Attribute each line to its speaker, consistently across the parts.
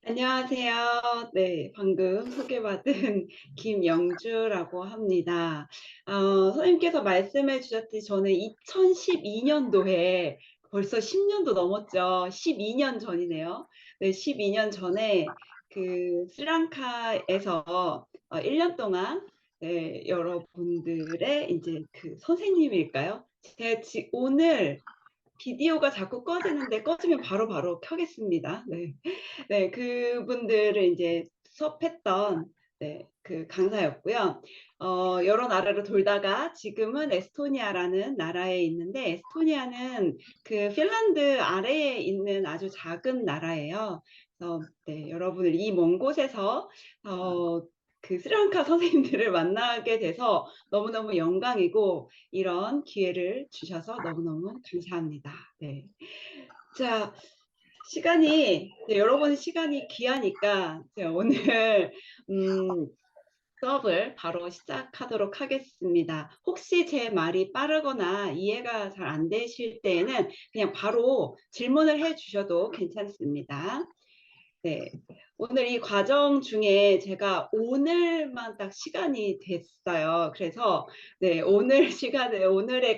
Speaker 1: 안녕하세요. 네, 방금 소개받은 김영주라고 합니다. 선생님께서 말씀해 주셨듯이 저는 2012년도에 벌써 10년도 넘었죠. 12년 전이네요. 네, 12년 전에 그 스리랑카에서 1년 동안 네, 여러분들의 이제 그 선생님일까요? 제가 오늘 비디오가 자꾸 꺼지는데 꺼지면 바로 켜겠습니다. 네. 네, 그분들을 이제 수업했던 네, 그 강사였고요. 여러 나라를 돌다가 지금은 에스토니아라는 나라에 있는데 에스토니아는 그 핀란드 아래에 있는 아주 작은 나라예요. 그래서 네, 여러분을 이 먼 곳에서 그 스리랑카 선생님들을 만나게 돼서 너무너무 영광이고 이런 기회를 주셔서 너무너무 감사합니다. 네. 자, 네, 여러분 시간이 귀하니까 제가 오늘 음, 수업을 바로 시작하도록 하겠습니다. 혹시 제 말이 빠르거나 이해가 잘 안 되실 때에는 그냥 바로 질문을 해 주셔도 괜찮습니다. 네, 오늘 이 과정 중에 제가 오늘만 딱 시간이 됐어요. 그래서 네, 오늘의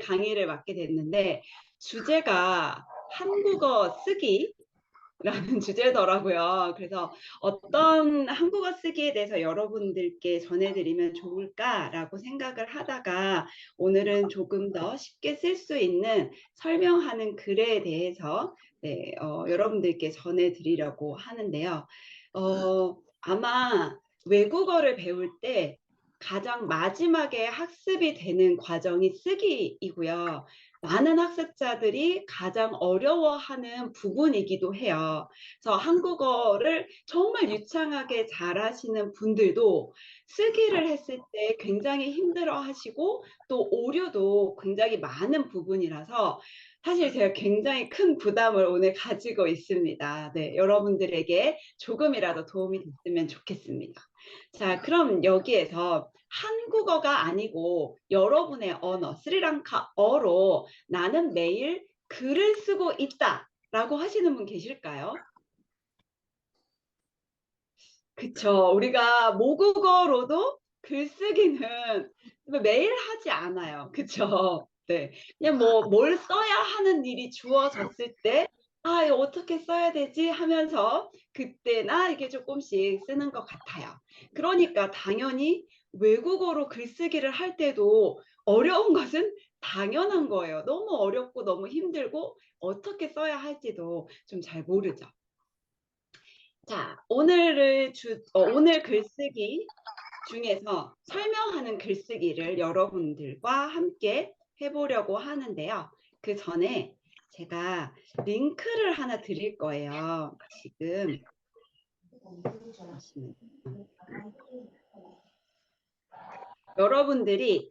Speaker 1: 강의를 맡게 됐는데 주제가 한국어 쓰기 라는 주제더라고요. 그래서 어떤 한국어 쓰기에 대해서 여러분들께 전해드리면 좋을까라고 생각을 하다가 오늘은 조금 더 쉽게 쓸 수 있는 설명하는 글에 대해서 네, 여러분들께 전해드리려고 하는데요. 아마 외국어를 배울 때 가장 마지막에 학습이 되는 과정이 쓰기이고요. 많은 학습자들이 가장 어려워하는 부분이기도 해요. 그래서 한국어를 정말 유창하게 잘하시는 분들도 쓰기를 했을 때 굉장히 힘들어 하시고 또 오류도 굉장히 많은 부분이라서 사실 제가 굉장히 큰 부담을 오늘 가지고 있습니다. 네, 여러분들에게 조금이라도 도움이 됐으면 좋겠습니다. 자, 그럼 여기에서 한국어가 아니고 여러분의 언어, 스리랑카어로 나는 매일 글을 쓰고 있다 라고 하시는 분 계실까요? 그쵸. 우리가 모국어로도 글쓰기는 매일 하지 않아요. 그쵸. 네. 그냥 뭐 뭘 써야 하는 일이 주어졌을 때, 아, 이거 어떻게 써야 되지? 하면서 그때나 이게 조금씩 쓰는 것 같아요. 그러니까 당연히 외국어로 글쓰기를 할 때도 어려운 것은 당연한 거예요. 너무 어렵고 너무 힘들고 어떻게 써야 할지도 좀 잘 모르죠. 자, 오늘 글쓰기 중에서 설명하는 글쓰기를 여러분들과 함께 해보려고 하는데요. 그 전에 제가 링크를 하나 드릴 거예요. 지금 잠시만요. 여러분들이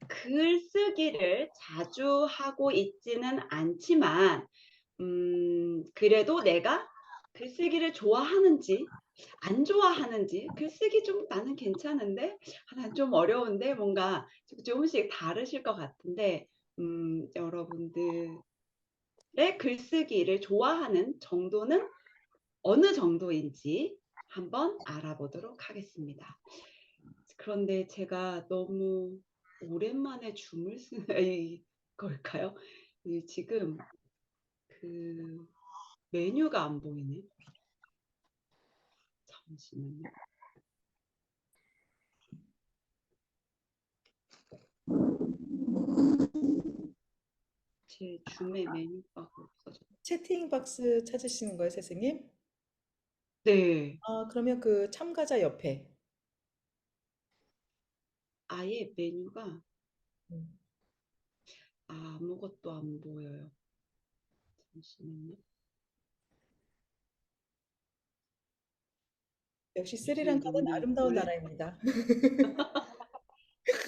Speaker 1: 글쓰기를 자주 하고 있지는 않지만 그래도 내가 글쓰기를 좋아하는지 안 좋아하는지 글쓰기 좀 나는 괜찮은데 난 좀 어려운데 뭔가 조금씩 다르실 것 같은데 여러분들의 글쓰기를 좋아하는 정도는 어느 정도인지 한번 알아보도록 하겠습니다. 그런데 제가 너무 오랜만에 줌을 쓰는 걸까요? 지금 그 메뉴가 안 보이네. 잠시만요. 제 줌의 메뉴가 없어져.
Speaker 2: 채팅 박스 찾으시는 거예요, 선생님?
Speaker 1: 네,
Speaker 2: 아, 그러면 그 참가자 옆에.
Speaker 1: 아예 메뉴가
Speaker 2: 음.
Speaker 1: 아무것도 안 보여요. 잠시만요.
Speaker 2: 역시
Speaker 1: 무슨
Speaker 2: 스리랑카는 아름다운 나라입니다.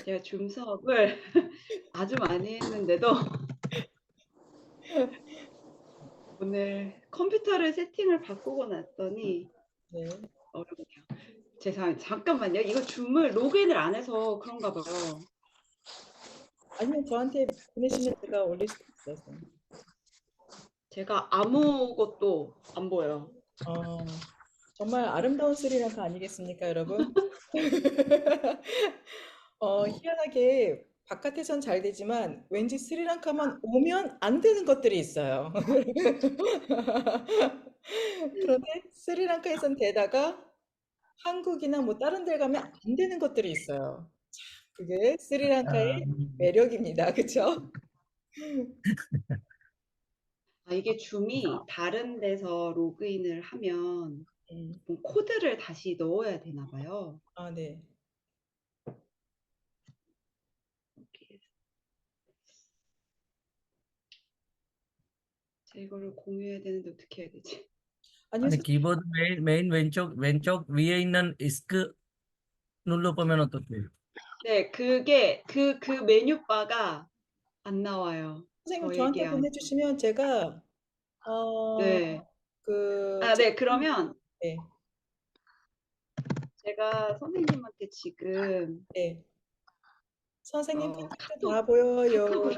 Speaker 1: 제가 줌 수업을 아주 많이 했는데도 오늘 컴퓨터를 세팅을 바꾸고 났더니
Speaker 2: 네.
Speaker 1: 어렵네요. 잠깐만요. 이거 줌을 로그인을 안 해서 그런가 봐요.
Speaker 2: 아니면 저한테 보내시면 제가 올릴 수도 있어요.
Speaker 1: 제가 아무것도 안 보여요.
Speaker 2: 어, 정말 아름다운 스리랑카 아니겠습니까, 여러분? 희한하게 바깥에선 잘 되지만 왠지 스리랑카만 오면 안 되는 것들이 있어요. 그런데 스리랑카에선 되다가 한국이나 뭐 다른 데 가면 안 되는 것들이 있어요. 그게 스리랑카의
Speaker 3: 아,
Speaker 2: 매력입니다. 그쵸?
Speaker 1: 아, 이게 줌이 다른 데서 로그인을 하면
Speaker 2: 음.
Speaker 1: 뭐 코드를 다시 넣어야 되나 봐요.
Speaker 2: 아, 네.
Speaker 1: 이렇게 제가 이거를 공유해야 되는데 어떻게 해야 되지?
Speaker 2: 아니요,
Speaker 3: 아니 키보드 메인 왼쪽 위에 있는 이스크 눌러보면 어떡해요?
Speaker 1: 네, 그게 그 메뉴바가 안 나와요.
Speaker 2: 선생님 저한테
Speaker 1: 저에게야.
Speaker 2: 보내주시면 제가 어,
Speaker 1: 네.
Speaker 2: 그
Speaker 1: 아, 네.
Speaker 2: 채팅,
Speaker 1: 그러면
Speaker 2: 네,
Speaker 1: 제가 선생님한테 지금
Speaker 2: 네. 선생님 컨택트
Speaker 1: 카톡
Speaker 2: 다 보여요.
Speaker 1: 카톡으로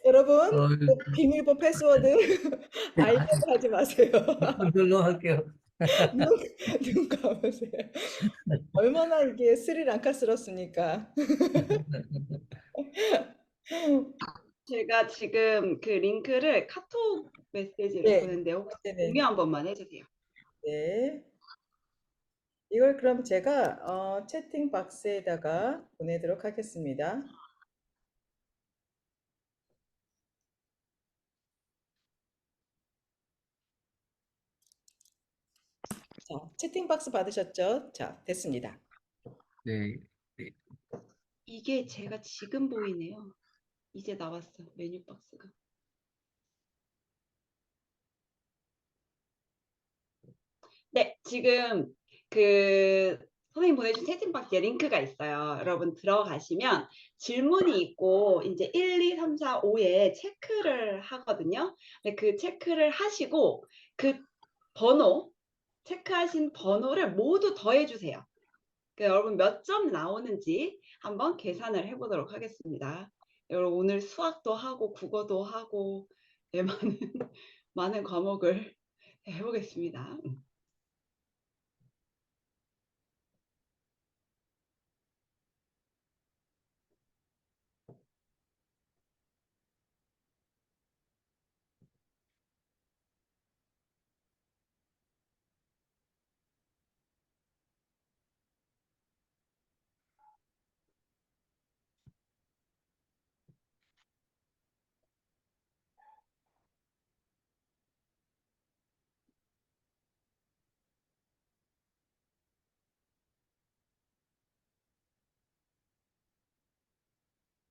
Speaker 2: 여러분,
Speaker 3: 어,
Speaker 2: 비밀번호 패스워드 알려고 하지 마세요.
Speaker 3: 이걸로 할게요.
Speaker 2: 눈, 눈 감으세요. 얼마나 이게 스리랑카스럽습니까?
Speaker 1: 제가 지금 그 링크를 카톡 메시지로
Speaker 2: 네,
Speaker 1: 보냈는데 혹시
Speaker 2: 네네.
Speaker 1: 공유 한 번만 해주세요.
Speaker 2: 네. 이걸 그럼 제가 채팅 박스에다가 보내도록 하겠습니다. 자, 채팅 박스 받으셨죠? 자, 됐습니다.
Speaker 3: 네. 네.
Speaker 1: 이게 제가 지금 보이네요. 이제 나왔어 메뉴 박스가. 네, 지금 그 선생님 보내준 채팅박스에 링크가 있어요. 여러분 들어가시면 질문이 있고 이제 1, 2, 3, 4, 5에 체크를 하거든요. 네, 그 체크를 하시고 그 번호, 체크하신 번호를 모두 더해주세요. 여러분 몇 점 나오는지 한번 계산을 해보도록 하겠습니다. 여러분 오늘 수학도 하고 국어도 하고 네, 많은 과목을 해보겠습니다.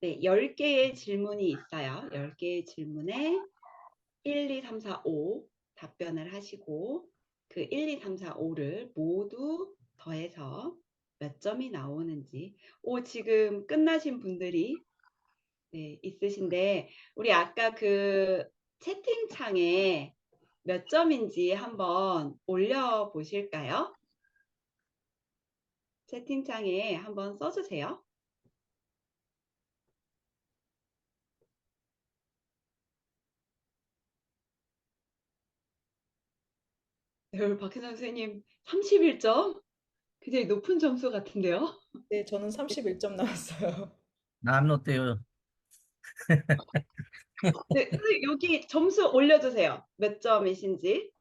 Speaker 1: 네, 10개의 질문이 있어요. 10개의 질문에 1, 2, 3, 4, 5 답변을 하시고 그 1, 2, 3, 4, 5를 모두 더해서 몇 점이 나오는지 지금 끝나신 분들이 네, 있으신데 우리 아까 그 채팅창에 몇 점인지 한번 올려 보실까요? 채팅창에 한번 써주세요. 네, 우리 박혜선 선생님 31점? 굉장히 높은 점수 같은데요?
Speaker 2: 네, 저는 31점 나왔어요.
Speaker 3: 난 어때요?
Speaker 1: 네, 선생님 여기 점수 올려주세요. 몇 점이신지.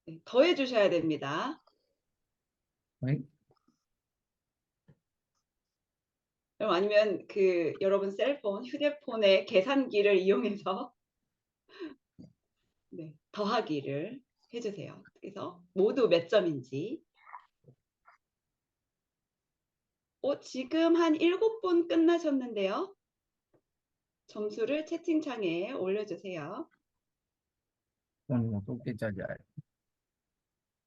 Speaker 1: 네, 더해 주셔야 됩니다.
Speaker 3: 네?
Speaker 1: 그럼 아니면 그 여러분 셀폰, 휴대폰의 계산기를 이용해서 네, 더하기를 해주세요. 그래서 모두 몇 점인지. 지금 한 7분 끝나셨는데요. 점수를 채팅창에 올려주세요.
Speaker 3: 어떻게 짜자?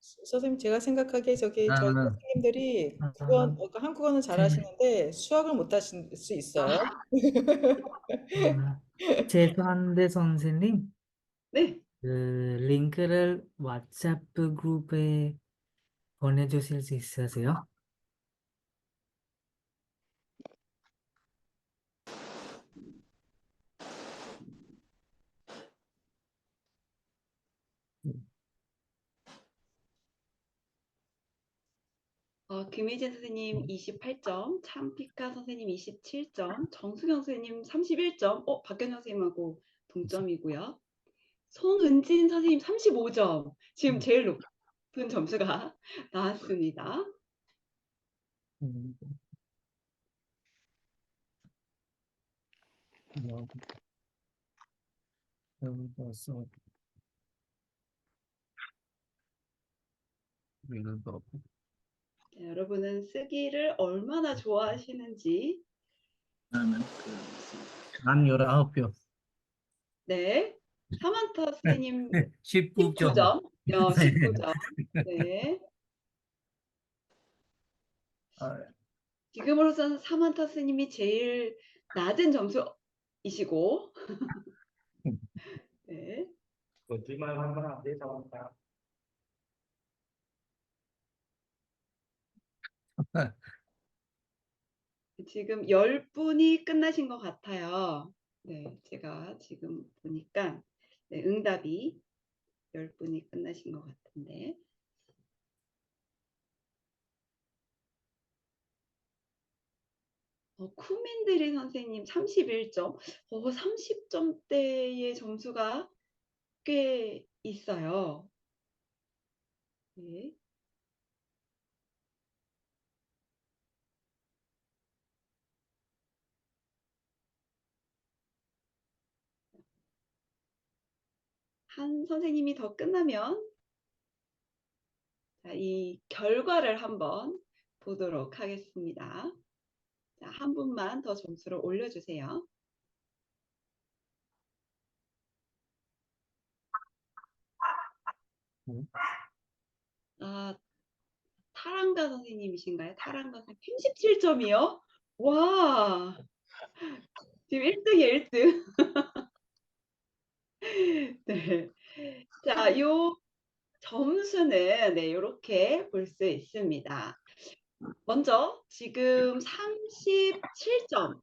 Speaker 2: 선생님, 제가 생각하기에 저기 저희
Speaker 3: 나는
Speaker 2: 선생님들이
Speaker 3: 아,
Speaker 2: 한국어는
Speaker 3: 제,
Speaker 2: 잘하시는데 수학을 못 하실 수 있어요.
Speaker 1: 아,
Speaker 4: 죄송한데 선생님,
Speaker 1: 네.
Speaker 4: 그 링크를 왓츠앱 그룹에 보내주실 수 있으세요?
Speaker 1: 김희진 선생님 28점, 참피카 선생님 27점, 정수경 선생님 31점, 박경영 선생님하고 동점이고요. 송은진 선생님 35점, 지금 제일 높은 점수가 나왔습니다. 자, 여러분은 쓰기를 얼마나 좋아하시는지.
Speaker 3: 난 19표.
Speaker 1: 네, 사만타 선생님
Speaker 3: 19점.
Speaker 1: 19점, 19점. 네. 지금으로서는 사만타 선생님이 제일 낮은 점수이시고, 네. 지금 10분이 끝나신 것 같아요. 네, 제가 지금 보니까 네, 응답이 10분이 끝나신 것 같은데. 쿠민드리 선생님 31점. 30점대의 점수가 꽤 있어요. 네. 한 선생님이 더 끝나면 자, 이 결과를 한번 보도록 하겠습니다. 자, 한 분만 더 점수를 올려주세요. 타랑가 선생님이신가요? 타랑가 선생님 37점이요? 와, 지금 1등이에요, 1등. 네. 자, 요 점수는 네, 이렇게 볼 수 있습니다. 먼저 지금 37점이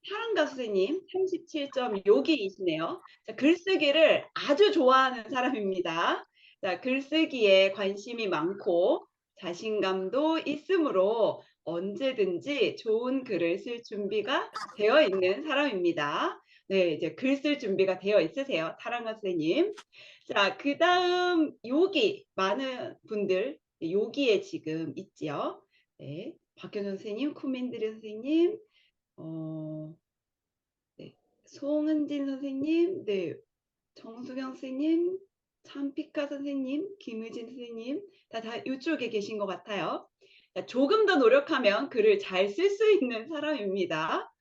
Speaker 1: 타랑가 선생님 37점 여기이시네요. 자, 글쓰기를 아주 좋아하는 사람입니다. 자, 글쓰기에 관심이 많고 자신감도 있으므로 언제든지 좋은 글을 쓸 준비가 되어 있는 사람입니다. 네, 이제 글 쓸 준비가 되어 있으세요, 타랑가 선생님. 자, 그 다음 여기 많은 분들 여기에 지금 있지요. 네, 박현정 선생님, 쿠민드리 선생님, 네, 송은진 선생님, 네, 정수경 선생님, 참피카 선생님, 김의진 선생님 다 이쪽에 계신 것 같아요. 자, 조금 더 노력하면 글을 잘 쓸 수 있는 사람입니다.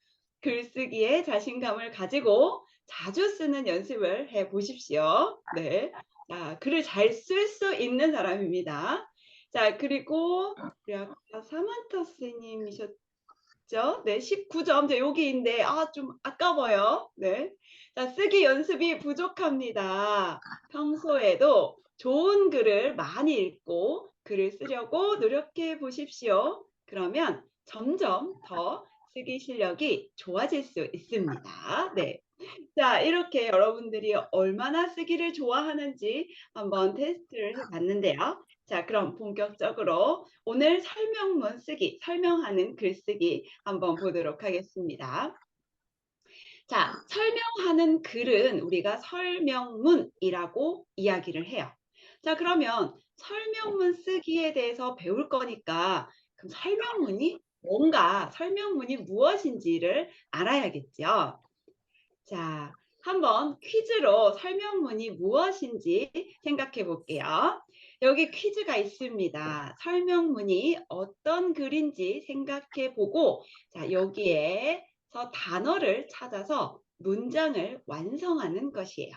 Speaker 1: 글쓰기에 자신감을 가지고 자주 쓰는 연습을 해 보십시오. 네, 자, 글을 잘 쓸 수 있는 사람입니다. 자, 그리고 우리 아까 사만타 선생님이셨죠? 네, 19점. 여기인데 좀 아까워요. 네. 자, 쓰기 연습이 부족합니다. 평소에도 좋은 글을 많이 읽고 글을 쓰려고 노력해 보십시오. 그러면 점점 더 쓰기 실력이 좋아질 수 있습니다. 네. 자, 이렇게 여러분들이 얼마나 쓰기를 좋아하는지 한번 테스트를 해봤는데요. 자, 그럼 본격적으로 오늘 설명문 쓰기, 설명하는 글쓰기 한번 보도록 하겠습니다. 자, 설명하는 글은 우리가 설명문이라고 이야기를 해요. 자, 그러면 설명문 쓰기에 대해서 배울 거니까 그럼 설명문이 뭔가, 설명문이 무엇인지를 알아야겠죠. 자, 한번 퀴즈로 설명문이 무엇인지 생각해 볼게요. 여기 퀴즈가 있습니다. 설명문이 어떤 글인지 생각해 보고, 자, 여기에서 단어를 찾아서 문장을 완성하는 것이에요.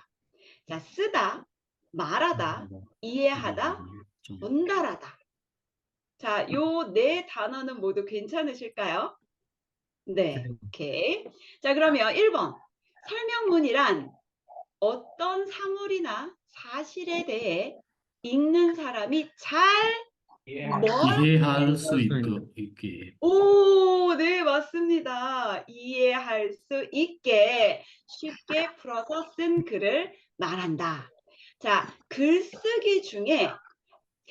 Speaker 1: 자, 쓰다, 말하다, 이해하다, 전달하다. 자, 요 네 단어는 모두 괜찮으실까요? 네, 오케이. 자, 그러면 1번. 설명문이란 어떤 사물이나 사실에 대해 읽는 사람이 잘
Speaker 5: 이해할 수 있게.
Speaker 1: 오, 네, 맞습니다. 이해할 수 있게 쉽게 풀어서 쓴 글을 말한다. 자, 글쓰기 중에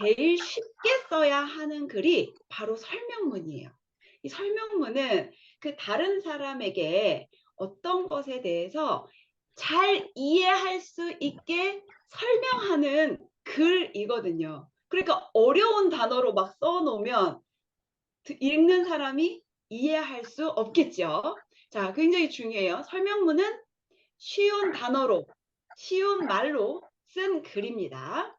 Speaker 1: 제일 쉽게 써야 하는 글이 바로 설명문이에요. 이 설명문은 그 다른 사람에게 어떤 것에 대해서 잘 이해할 수 있게 설명하는 글이거든요. 그러니까 어려운 단어로 막 써놓으면 읽는 사람이 이해할 수 없겠죠. 자, 굉장히 중요해요. 설명문은 쉬운 단어로, 쉬운 말로 쓴 글입니다.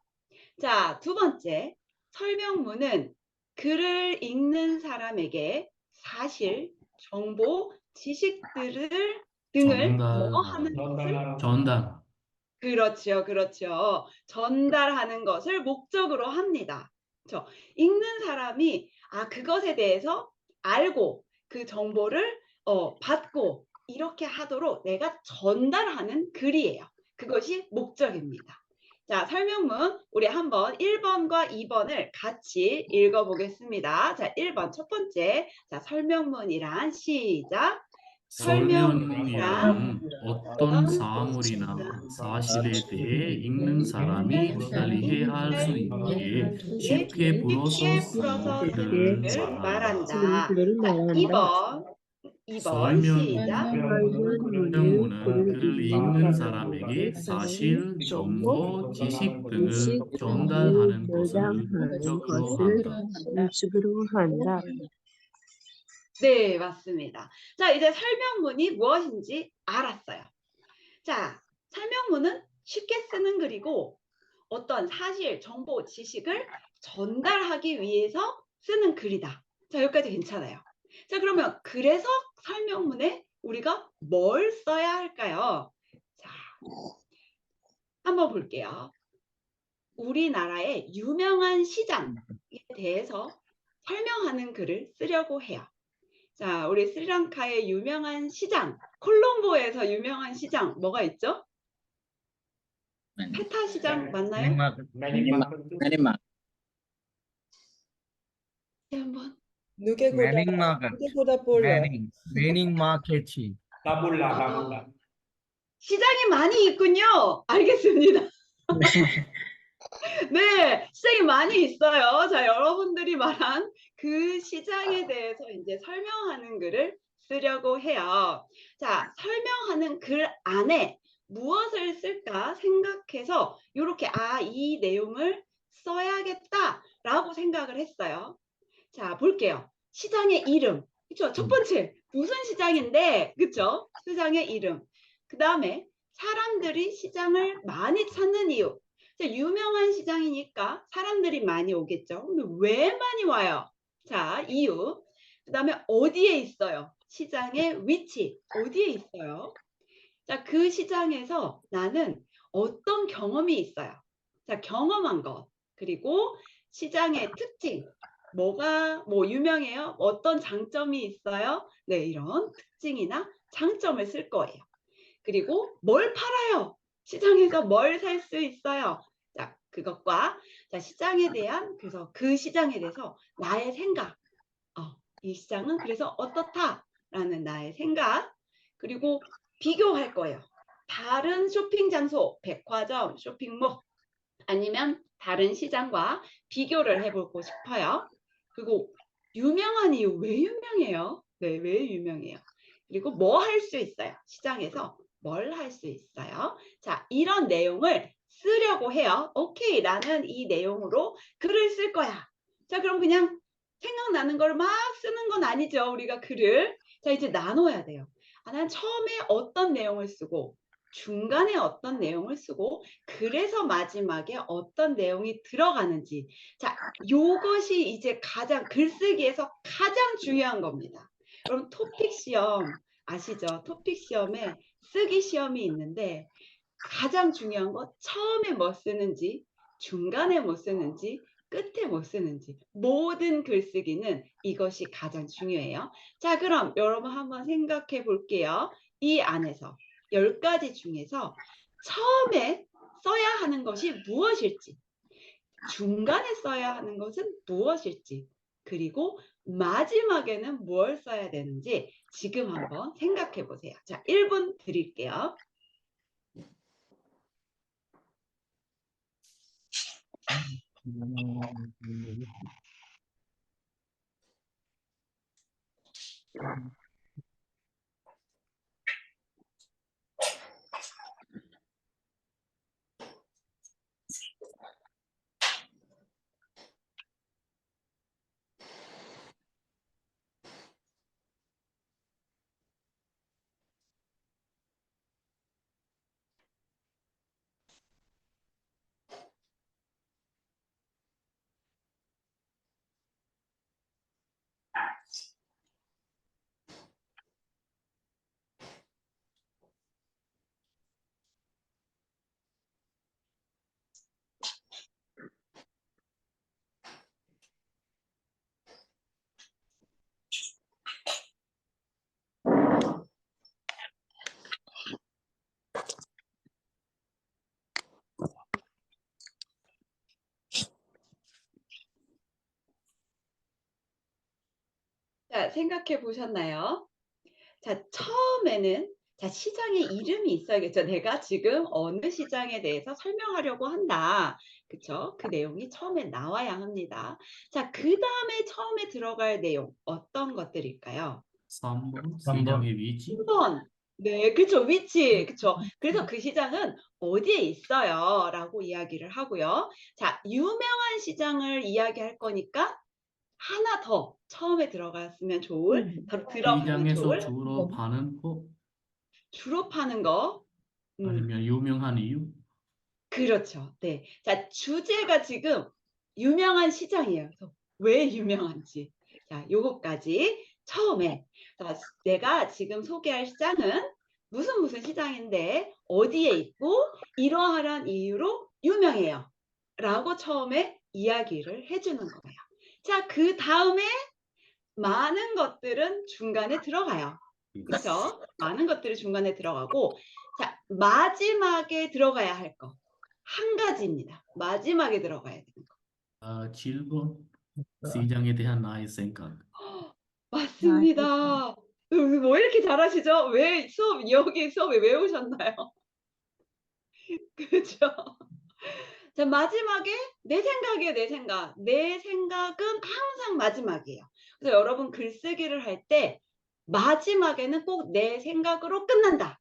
Speaker 1: 자, 두 번째, 설명문은 글을 읽는 사람에게 사실, 정보, 등을 뭐 하는 것을
Speaker 5: 전달.
Speaker 1: 그렇죠, 그렇죠. 전달하는 것을 목적으로 합니다. 그렇죠. 읽는 사람이 그것에 대해서 알고 그 정보를 받고 이렇게 하도록 내가 전달하는 글이에요. 그것이 목적입니다. 자, 설명문 우리 한번 1번과 2번을 같이 읽어보겠습니다. 자, 1번 첫 번째. 자, 설명문이란 시작.
Speaker 5: 설명이란 어떤 사물이나 사실에 대해 읽는 사람이 잘 이해할 수 있게 쉽게 풀어서 쓰는 글을 말한다.
Speaker 1: 자, 2번 시작.
Speaker 5: 설명문은 글을 읽는 사람에게 사실, 정보, 지식 등을 전달하는 것을 목적으로 한다.
Speaker 1: 네, 맞습니다. 자, 이제 설명문이 무엇인지 알았어요. 자, 설명문은 쉽게 쓰는 글이고 어떤 사실, 정보, 지식을 전달하기 위해서 쓰는 글이다. 자, 여기까지 괜찮아요. 자, 그러면 그래서 설명문에 우리가 뭘 써야 할까요? 자, 한번 볼게요. 우리나라의 유명한 시장에 대해서 설명하는 글을 쓰려고 해요. 자, 우리 스리랑카의 유명한 시장, 콜롬보에서 유명한 시장 뭐가 있죠? 페타 시장 맞나요? 네, 한번.
Speaker 3: Manning market.
Speaker 2: 누구보다 볼러.
Speaker 3: Manning market.
Speaker 1: 시장이 많이 있군요. 알겠습니다. 네, 시장이 많이 있어요. 자, 여러분들이 말한 그 시장에 대해서 이제 설명하는 글을 쓰려고 해요. 자, 설명하는 글 안에 무엇을 쓸까 생각해서 이렇게 이 내용을 써야겠다라고 생각을 했어요. 자, 볼게요. 시장의 이름. 그쵸? 첫 번째, 무슨 시장인데, 그쵸? 시장의 이름. 그 다음에 사람들이 시장을 많이 찾는 이유. 유명한 시장이니까 사람들이 많이 오겠죠. 근데 왜 많이 와요? 자, 이유. 그 다음에 어디에 있어요? 시장의 위치. 어디에 있어요? 자, 그 시장에서 나는 어떤 경험이 있어요? 자, 경험한 것. 그리고 시장의 특징. 뭐가 유명해요? 어떤 장점이 있어요? 네, 이런 특징이나 장점을 쓸 거예요. 그리고 뭘 팔아요? 시장에서 뭘 살 수 있어요? 자, 그것과 자, 시장에 대한 그래서 그 시장에 대해서 나의 생각. 이 시장은 그래서 어떻다라는 나의 생각. 그리고 비교할 거예요. 다른 쇼핑 장소, 백화점, 쇼핑몰 아니면 다른 시장과 비교를 해보고 싶어요. 그리고 유명한 이유, 왜 유명해요? 네, 왜 유명해요? 그리고 뭐 할 수 있어요? 시장에서 뭘 할 수 있어요? 자, 이런 내용을 쓰려고 해요. 오케이, 나는 이 내용으로 글을 쓸 거야. 자, 그럼 그냥 생각나는 걸 막 쓰는 건 아니죠. 우리가 글을. 자, 이제 나눠야 돼요. 난 처음에 어떤 내용을 쓰고 중간에 어떤 내용을 쓰고 그래서 마지막에 어떤 내용이 들어가는지. 자, 요것이 이제 가장 글쓰기에서 가장 중요한 겁니다. 여러분 토픽 시험 아시죠? 토픽 시험에 쓰기 시험이 있는데 가장 중요한 거 처음에 뭐 쓰는지 중간에 뭐 쓰는지 끝에 뭐 쓰는지 모든 글쓰기는 이것이 가장 중요해요. 자, 그럼 여러분 한번 생각해 볼게요. 이 안에서 10가지 중에서 처음에 써야 하는 것이 무엇일지, 중간에 써야 하는 것은 무엇일지, 그리고 마지막에는 뭘 써야 되는지 지금 한번 생각해 보세요. 자, 1분 드릴게요. 자, 생각해 보셨나요? 자, 처음에는 자, 시장의 이름이 있어야겠죠. 내가 지금 어느 시장에 대해서 설명하려고 한다. 그쵸? 그 내용이 처음에 나와야 합니다. 자, 그 다음에 처음에 들어갈 내용 어떤 것들일까요?
Speaker 5: 3번 시장의 위치.
Speaker 1: 3번. 네, 그쵸. 위치. 그쵸. 그래서 그 시장은 어디에 있어요? 라고 이야기를 하고요. 자, 유명한 시장을 이야기할 거니까 하나 더 처음에 들어갔으면 좋을, 들어가면
Speaker 5: 시장에서
Speaker 1: 좋을,
Speaker 5: 주로 파는 거
Speaker 1: 주로 파는 거.
Speaker 5: 아니면 유명한 이유?
Speaker 1: 그렇죠. 네. 자, 주제가 지금 유명한 시장이에요. 그래서 왜 유명한지. 자, 요거까지 처음에. 자, 내가 지금 소개할 시장은 무슨 시장인데 어디에 있고 이러한 이유로 유명해요. 라고 처음에 이야기를 해주는 거예요. 자, 그 다음에 많은 것들은 중간에 들어가요. 그렇죠? 많은 것들이 중간에 들어가고 자, 마지막에 들어가야 할 거. 한 가지입니다. 마지막에 들어가야 되는 거.
Speaker 5: 7번 시장에 대한 나의 생각.
Speaker 1: 맞습니다. 뭐 이렇게 잘하시죠? 왜 여기 수업에 왜 오셨나요? 그죠? 자, 마지막에 내 생각이에요, 내 생각. 내 생각은 항상 마지막이에요. 그래서 여러분 글쓰기를 할 때 마지막에는 꼭 내 생각으로 끝난다.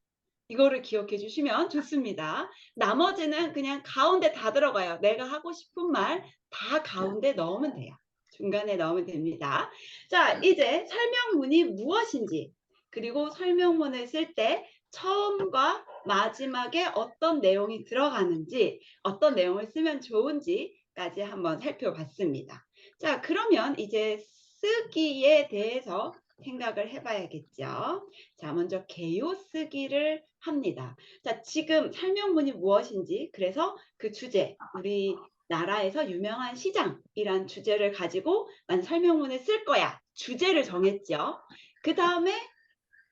Speaker 1: 이거를 기억해 주시면 좋습니다. 나머지는 그냥 가운데 다 들어가요. 내가 하고 싶은 말 다 가운데 넣으면 돼요. 중간에 넣으면 됩니다. 자, 이제 설명문이 무엇인지 그리고 설명문을 쓸 때 처음과 마지막에 어떤 내용이 들어가는지 어떤 내용을 쓰면 좋은지까지 한번 살펴봤습니다. 자, 그러면 이제 쓰기에 대해서 생각을 해봐야겠죠. 자, 먼저 개요 쓰기를 합니다. 자, 지금 설명문이 무엇인지, 그래서 그 주제, 우리 나라에서 유명한 시장이란 주제를 가지고 난 설명문을 쓸 거야. 주제를 정했죠. 그 다음에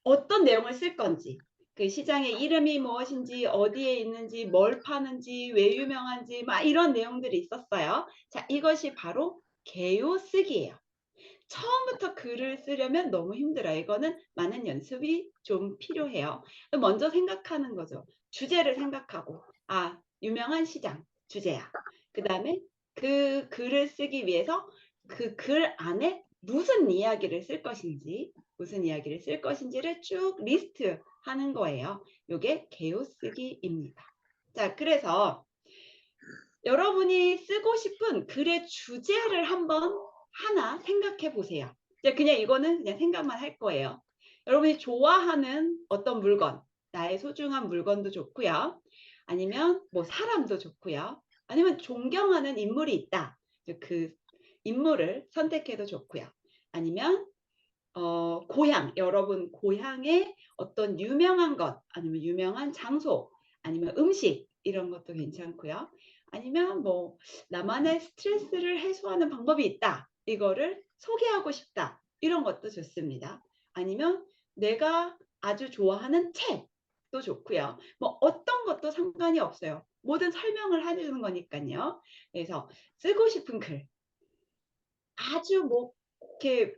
Speaker 1: 어떤 내용을 쓸 건지, 그 시장의 이름이 무엇인지, 어디에 있는지, 뭘 파는지, 왜 유명한지, 막 이런 내용들이 있었어요. 자, 이것이 바로 개요 쓰기예요. 처음부터 글을 쓰려면 너무 힘들어요. 이거는 많은 연습이 좀 필요해요. 먼저 생각하는 거죠. 주제를 생각하고, 아, 유명한 시장, 주제야. 그 다음에 그 글을 쓰기 위해서 그 글 안에 무슨 이야기를 쓸 것인지를 쭉 리스트 하는 거예요. 이게 개요 쓰기입니다. 자, 그래서 여러분이 쓰고 싶은 글의 주제를 한번 하나 생각해 보세요. 그냥 이거는 그냥 생각만 할 거예요. 여러분이 좋아하는 어떤 물건, 나의 소중한 물건도 좋고요. 아니면 뭐 사람도 좋고요. 아니면 존경하는 인물이 있다. 그 인물을 선택해도 좋고요. 아니면 고향, 여러분 고향의 어떤 유명한 것, 아니면 유명한 장소, 아니면 음식 이런 것도 괜찮고요. 아니면 뭐 나만의 스트레스를 해소하는 방법이 있다. 이거를 소개하고 싶다. 이런 것도 좋습니다. 아니면 내가 아주 좋아하는 책도 좋고요. 뭐 어떤 것도 상관이 없어요. 모든 설명을 해주는 거니까요. 그래서 쓰고 싶은 글, 아주 뭐 이렇게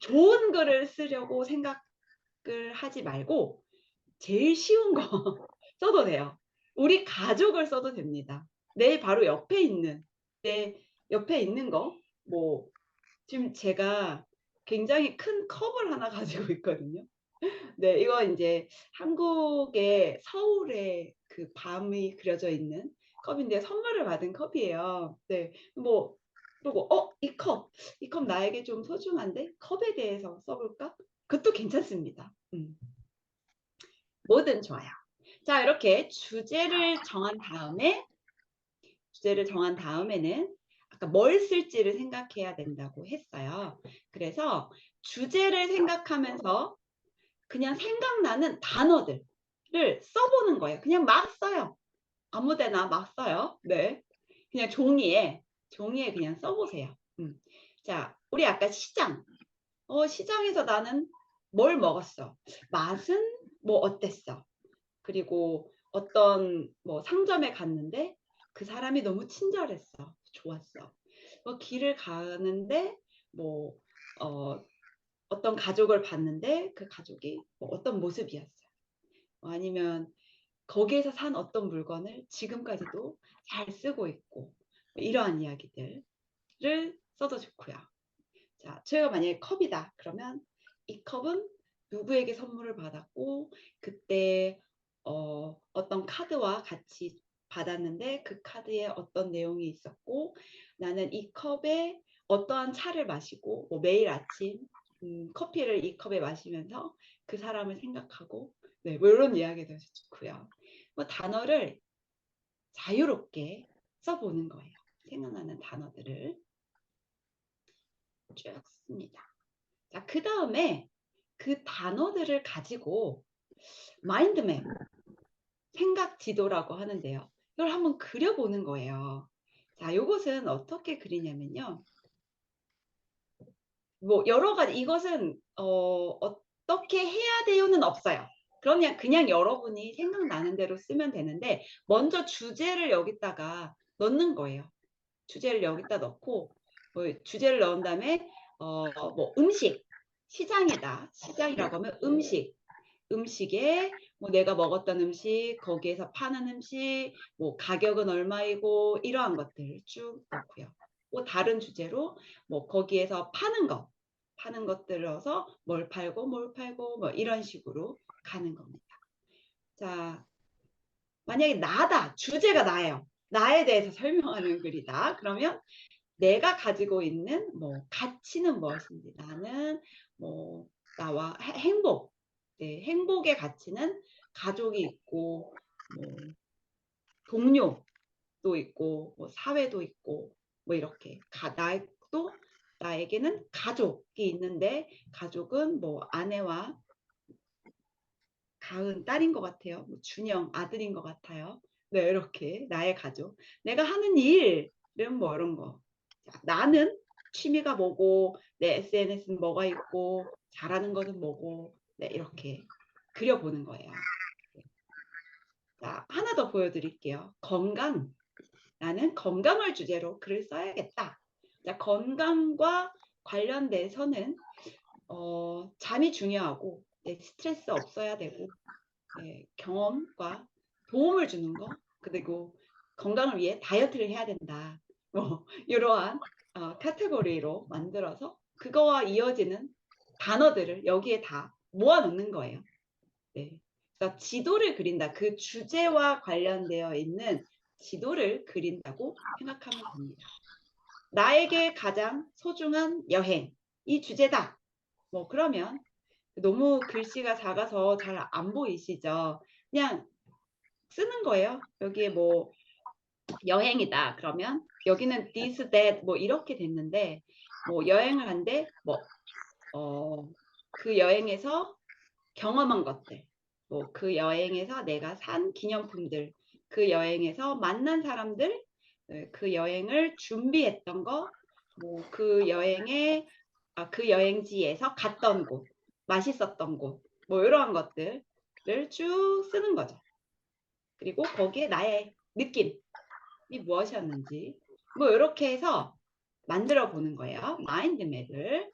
Speaker 1: 좋은 글을 쓰려고 생각을 하지 말고 제일 쉬운 거 써도 돼요. 우리 가족을 써도 됩니다. 내 바로 옆에 있는 내 옆에 있는 거, 뭐 지금 제가 굉장히 큰 컵을 하나 가지고 있거든요. 네, 이거 이제 한국의 서울에 그 밤이 그려져 있는 컵인데 선물을 받은 컵이에요. 네, 뭐 그리고 이 컵 나에게 좀 소중한데 컵에 대해서 써볼까? 그것도 괜찮습니다. 뭐든 좋아요. 자, 이렇게 주제를 정한 다음에는 아까 뭘 쓸지를 생각해야 된다고 했어요. 그래서 주제를 생각하면서 그냥 생각나는 단어들을 써보는 거예요. 그냥 막 써요. 아무 데나 막 써요. 네. 그냥 종이에 그냥 써보세요. 자, 우리 아까 시장. 시장에서 나는 뭘 먹었어? 맛은 뭐 어땠어? 그리고 어떤 뭐 상점에 갔는데 그 사람이 너무 친절했어. 좋았어. 길을 가는데 뭐 어떤 가족을 봤는데 그 가족이 뭐 어떤 모습이었어요. 아니면 거기에서 산 어떤 물건을 지금까지도 잘 쓰고 있고 이러한 이야기들을 써도 좋고요. 자, 제가 만약에 컵이다 그러면 이 컵은 누구에게 선물을 받았고 그때 어떤 카드와 같이 받았는데 그 카드에 어떤 내용이 있었고 나는 이 컵에 어떠한 차를 마시고 뭐 매일 아침 커피를 이 컵에 마시면서 그 사람을 생각하고 네, 뭐 이런 이야기도 좋고요. 뭐 단어를 자유롭게 써보는 거예요. 생각나는 단어들을 쭉 씁니다. 자, 그 다음에 그 단어들을 가지고 마인드맵, 생각 지도라고 하는데요. 이걸 한번 그려보는 거예요. 자, 이것은 어떻게 그리냐면요. 뭐 여러 가지 이것은 어떻게 해야 돼요는 없어요. 그냥 여러분이 생각나는 대로 쓰면 되는데 먼저 주제를 여기다가 넣는 거예요. 주제를 여기다 넣고 주제를 넣은 다음에 뭐 음식, 시장이다. 시장이라고 하면 음식에 뭐 내가 먹었던 음식, 거기에서 파는 음식, 뭐 가격은 얼마이고 이러한 것들을 쭉 넣고요. 또 다른 주제로 뭐 거기에서 파는 것들을 넣어서 뭘 팔고 뭐 이런 식으로 가는 겁니다. 자, 만약에 나다. 주제가 나예요. 나에 대해서 설명하는 글이다. 그러면 내가 가지고 있는 뭐 가치는 무엇인지 나는 뭐 나와 행복, 네, 행복의 가치는 가족이 있고 뭐 동료도 있고 뭐 사회도 있고 뭐 이렇게 또 나에게는 가족이 있는데 가족은 뭐 아내와 가은 딸인 것 같아요. 뭐 준영 아들인 것 같아요. 네, 이렇게 나의 가족. 내가 하는 일은 뭐 이런 거. 자, 나는 취미가 뭐고 내 SNS는 뭐가 있고 잘하는 것은 뭐고 네, 이렇게 그려보는 거예요. 자, 하나 더 보여드릴게요. 건강. 나는 건강을 주제로 글을 써야겠다. 자, 건강과 관련돼서는 잠이 중요하고 네, 스트레스 없어야 되고 네, 경험과 도움을 주는 거 그리고 건강을 위해 다이어트를 해야 된다. 뭐 이러한 카테고리로 만들어서 그거와 이어지는 단어들을 여기에 다 모아놓는 거예요. 네. 그러니까 지도를 그린다. 그 주제와 관련되어 있는 지도를 그린다고 생각하면 됩니다. 나에게 가장 소중한 여행 이 주제다. 뭐 그러면 너무 글씨가 작아서 잘 안 보이시죠? 그냥 쓰는 거예요. 여기에 뭐 여행이다. 그러면 여기는 this, that 뭐 이렇게 됐는데 뭐 여행을 한데 뭐 그 여행에서 경험한 것들, 뭐 그 여행에서 내가 산 기념품들, 그 여행에서 만난 사람들, 그 여행을 준비했던 거, 뭐 그 여행지에서 갔던 곳, 맛있었던 곳, 뭐 이러한 것들을 쭉 쓰는 거죠. 그리고 거기에 나의 느낌이 무엇이었는지 뭐 이렇게 해서 만들어 보는 거예요. 마인드맵을.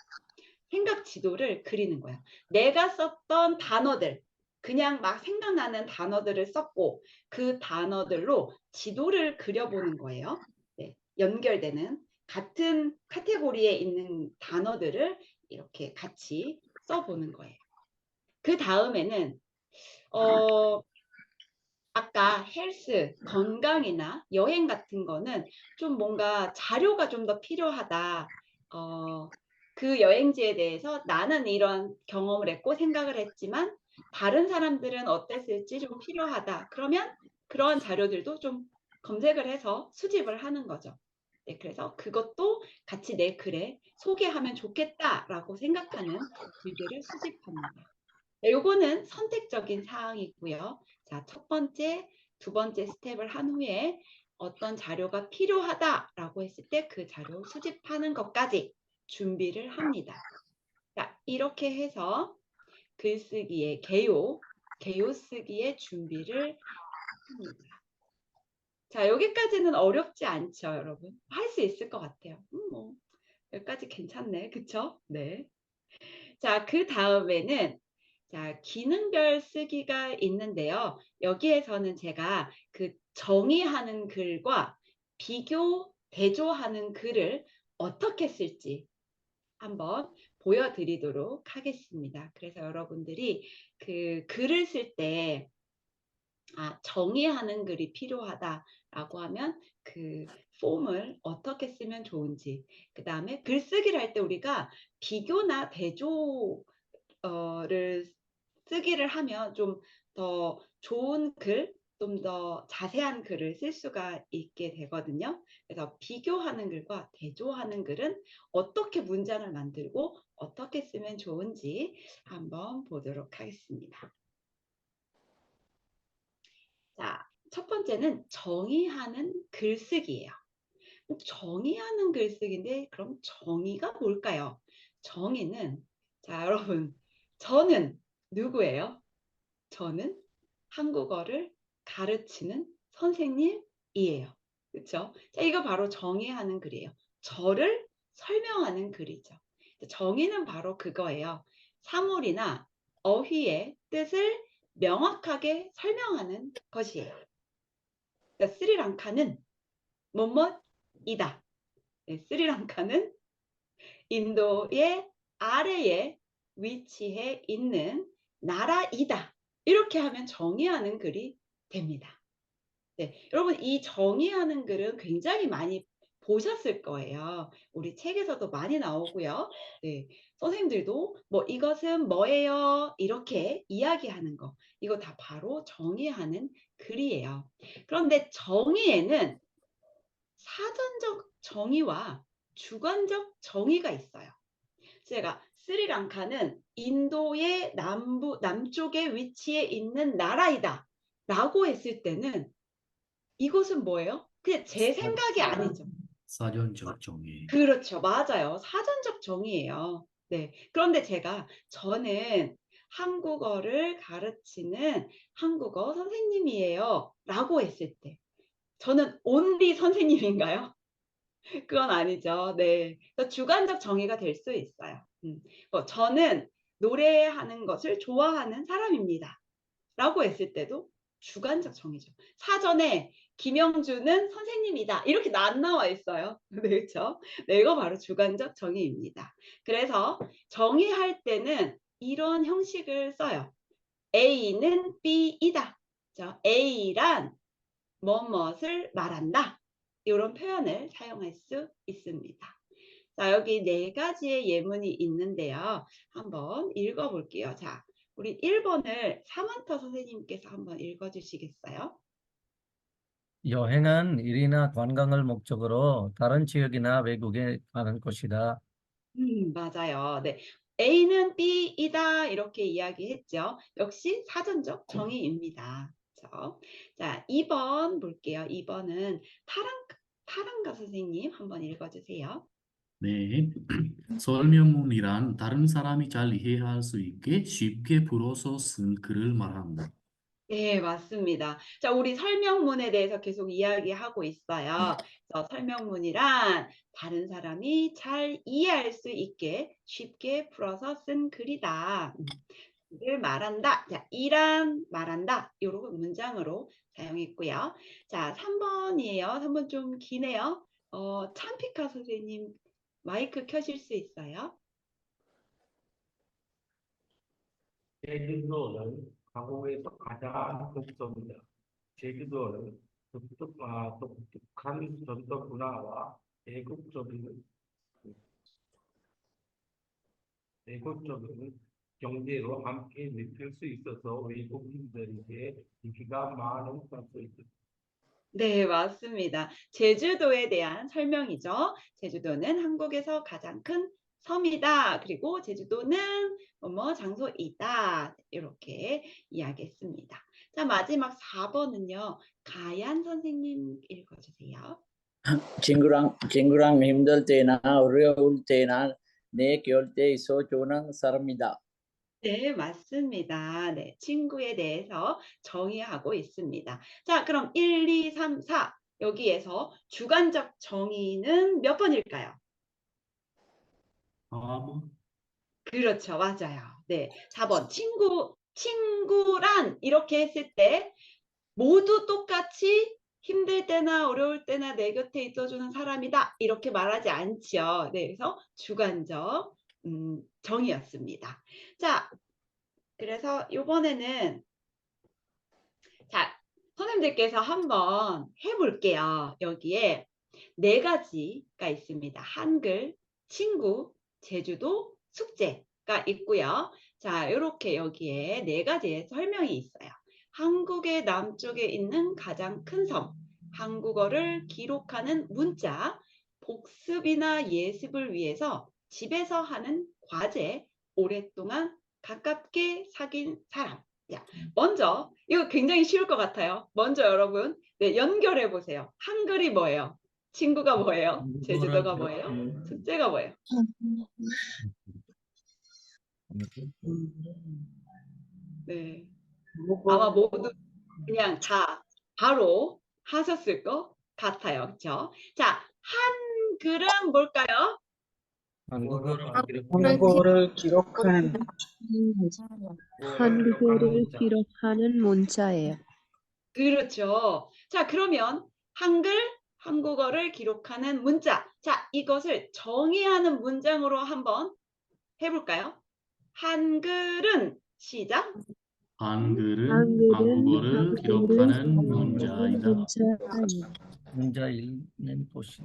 Speaker 1: 생각 지도를 그리는 거예요. 내가 썼던 단어들, 그냥 막 생각나는 단어들을 썼고 그 단어들로 지도를 그려보는 거예요. 네, 연결되는 같은 카테고리에 있는 단어들을 이렇게 같이 써보는 거예요. 그 다음에는 아까 헬스, 건강이나 여행 같은 거는 좀 뭔가 자료가 좀 더 필요하다. 그 여행지에 대해서 나는 이런 경험을 했고 생각을 했지만 다른 사람들은 어땠을지 좀 필요하다. 그러면 그러한 자료들도 좀 검색을 해서 수집을 하는 거죠. 네, 그래서 그것도 같이 내 글에 소개하면 좋겠다라고 생각하는 글들을 수집합니다. 네, 요거는 선택적인 사항이고요. 자, 첫 번째, 두 번째 스텝을 한 후에 어떤 자료가 필요하다라고 했을 때 그 자료 수집하는 것까지 준비를 합니다. 자, 이렇게 해서 글쓰기의 개요 쓰기의 준비를 합니다. 자, 여기까지는 어렵지 않죠, 여러분? 할 수 있을 것 같아요. 뭐 여기까지 괜찮네, 그쵸? 네. 자, 그 다음에는 자, 기능별 쓰기가 있는데요. 여기에서는 제가 그 정의하는 글과 비교, 대조하는 글을 어떻게 쓸지 한번 보여드리도록 하겠습니다. 그래서 여러분들이 그 글을 쓸 때 정의하는 글이 필요하다라고 하면 그 폼을 어떻게 쓰면 좋은지, 그 다음에 글쓰기를 할 때 우리가 비교나 대조를 쓰기를 하면 좀 더 좋은 글, 좀 더 자세한 글을 쓸 수가 있게 되거든요. 그래서 비교하는 글과 대조하는 글은 어떻게 문장을 만들고 어떻게 쓰면 좋은지 한번 보도록 하겠습니다. 자, 첫 번째는 정의하는 글쓰기예요. 정의하는 글쓰기인데 그럼 정의가 뭘까요? 정의는 자, 여러분, 저는 누구예요? 저는 한국어를 가르치는 선생님이에요. 그렇죠? 자, 이거 바로 정의하는 글이에요. 저를 설명하는 글이죠. 정의는 바로 그거예요. 사물이나 어휘의 뜻을 명확하게 설명하는 것이에요. 그러니까 스리랑카는 뭐뭐이다. 네, 스리랑카는 인도의 아래에 위치해 있는 나라이다. 이렇게 하면 정의하는 글이 됩니다. 네, 여러분 이 정의하는 글은 굉장히 많이 보셨을 거예요. 우리 책에서도 많이 나오고요. 네, 선생님들도 뭐 이것은 뭐예요? 이렇게 이야기하는 거. 이거 다 바로 정의하는 글이에요. 그런데 정의에는 사전적 정의와 주관적 정의가 있어요. 제가 스리랑카는 인도의 남쪽에 위치해 있는 나라이다 라고 했을 때는 이것은 뭐예요? 그냥 제 생각이 아니죠.
Speaker 5: 사전적 정의.
Speaker 1: 그렇죠. 맞아요. 사전적 정의예요. 네. 그런데 저는 한국어를 가르치는 한국어 선생님이에요 라고 했을 때 저는 only 선생님인가요? 그건 아니죠. 네. 주관적 정의가 될 수 있어요. 저는 노래하는 것을 좋아하는 사람입니다. 라고 했을 때도 주관적 정의죠. 사전에 김영주는 선생님이다. 이렇게 안 나와 있어요. 네, 그렇죠? 네, 이거 바로 주관적 정의입니다. 그래서 정의할 때는 이런 형식을 써요. A는 B이다. A란 뭐뭇을 말한다. 이런 표현을 사용할 수 있습니다. 자, 여기 네 가지의 예문이 있는데요. 한번 읽어볼게요. 자, 우리 1번을 사만터 선생님께서 한번 읽어주시겠어요?
Speaker 3: 여행은 일이나 관광을 목적으로 다른 지역이나 외국에 가는 것이다.
Speaker 1: 맞아요. 네. A는 B이다. 이렇게 이야기했죠. 역시 사전적 정의입니다. 그렇죠? 자, 2번 볼게요. 2번은 타랑가 선생님 한번 읽어주세요.
Speaker 5: 네. 설명문이란 다른 사람이 잘 이해할 수 있게 쉽게 풀어서 쓴 글을 말한다.
Speaker 1: 네, 맞습니다. 자, 우리 설명문에 대해서 계속 이야기하고 있어요. 그래서 설명문이란 다른 사람이 잘 이해할 수 있게 쉽게 풀어서 쓴 글이다. 를 말한다. 자, 이란 말한다. 이런 문장으로 사용했고요. 자, 3번이에요. 3번 좀 기네요. 찬피카 선생님 마이크 켜실 수 있어요?
Speaker 6: 제주도는 한국에서 가장 북쪽이다. 제주도는 독특한 전통 문화와 애국적인 경제로 함께 느낄 수 있어서 외국인들에게 인기가 많은 곳입니다.
Speaker 1: 네, 맞습니다. 제주도에 대한 설명이죠. 제주도는 한국에서 가장 큰 섬이다. 그리고 제주도는 뭐뭐 장소이다. 이렇게 이야기했습니다. 자, 마지막 4번은요. 가얀 선생님 읽어주세요.
Speaker 7: 친구랑 힘들 때나 어려울 때나 내 곁에 있어주는 사람이다.
Speaker 1: 네, 맞습니다. 네, 친구에 대해서 정의하고 있습니다. 자, 그럼 1, 2, 3, 4 여기에서 주관적 정의는 몇 번일까요?
Speaker 5: 4번.
Speaker 1: 그렇죠. 맞아요. 네. 4번. 친구란 이렇게 했을 때 모두 똑같이 힘들 때나 어려울 때나 내 곁에 있어주는 사람이다. 이렇게 말하지 않죠. 네. 그래서 주관적 정의였습니다. 자, 그래서 이번에는 자, 선생님들께서 한번 해볼게요. 여기에 4가지가 있습니다. 한글, 친구, 제주도, 숙제가 있고요. 자, 이렇게 여기에 4가지의 설명이 있어요. 한국의 남쪽에 있는 가장 큰 섬, 한국어를 기록하는 문자, 복습이나 예습을 위해서 집에서 하는 과제, 오랫동안 가깝게 사귄 사람. 자, 먼저 이거 굉장히 쉬울 것 같아요. 먼저 여러분 연결해 보세요. 한글이 뭐예요? 친구가 뭐예요? 제주도가 뭐예요? 숙제가 뭐예요? 네, 아마 모두 그냥 다 바로 하셨을 것 같아요. 그렇죠? 자, 한글은 뭘까요?
Speaker 8: 한국어를 기록하는 문자예요.
Speaker 1: 그렇죠. 자, 그러면 한국어를 기록하는 문자. 자, 이것을 정의하는 문장으로 한번 해볼까요? 한글은 시작.
Speaker 5: 한글은 한국어를 기록하는 문자이다.
Speaker 3: 문자 읽는 곳이.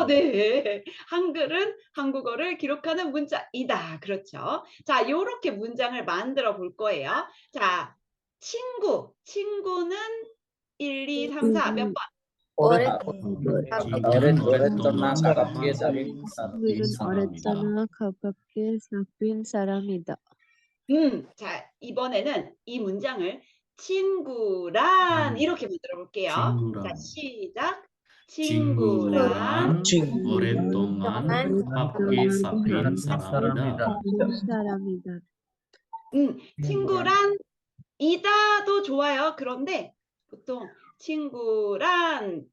Speaker 1: 네. 한글은 한국어를 기록하는 문자이다. 그렇죠. 자, 요렇게 문장을 만들어 볼 거예요. 자, 친구는 1, 2, 3, 4 몇 번?
Speaker 7: 오랫동안 가깝게 사귄
Speaker 5: 사람이다.
Speaker 8: 가깝게 사귄 사람이다.
Speaker 1: 자, 이번에는 이 문장을 친구란 이렇게 만들어 볼게요.
Speaker 5: 친구란.
Speaker 1: 자, 시작.
Speaker 5: 친구란
Speaker 1: 친구란
Speaker 5: 오랫동안 가깝게 사귄 사람이다.
Speaker 1: 친구란 이다도 좋아요. 그런데 보통 친구란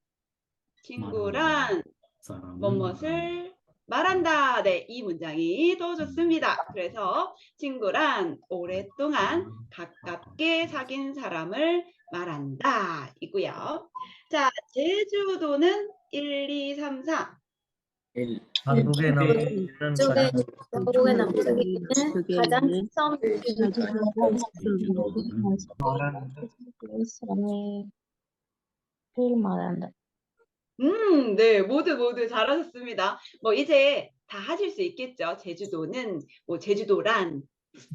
Speaker 5: 사람은
Speaker 1: 무엇을 말한다. 네, 이 문장이 더 좋습니다. 그래서 친구란 오랫동안 가깝게 사귄 사람을 말한다. 이고요. 자, 제주도는 1, 2, 3, 4.
Speaker 3: 한국에 남는 사람.
Speaker 8: 한국의 남쪽에 있는 가장 섬 말한다.
Speaker 1: 네, 모두 잘하셨습니다. 뭐 이제 다 하실 수 있겠죠. 제주도는 뭐 제주도란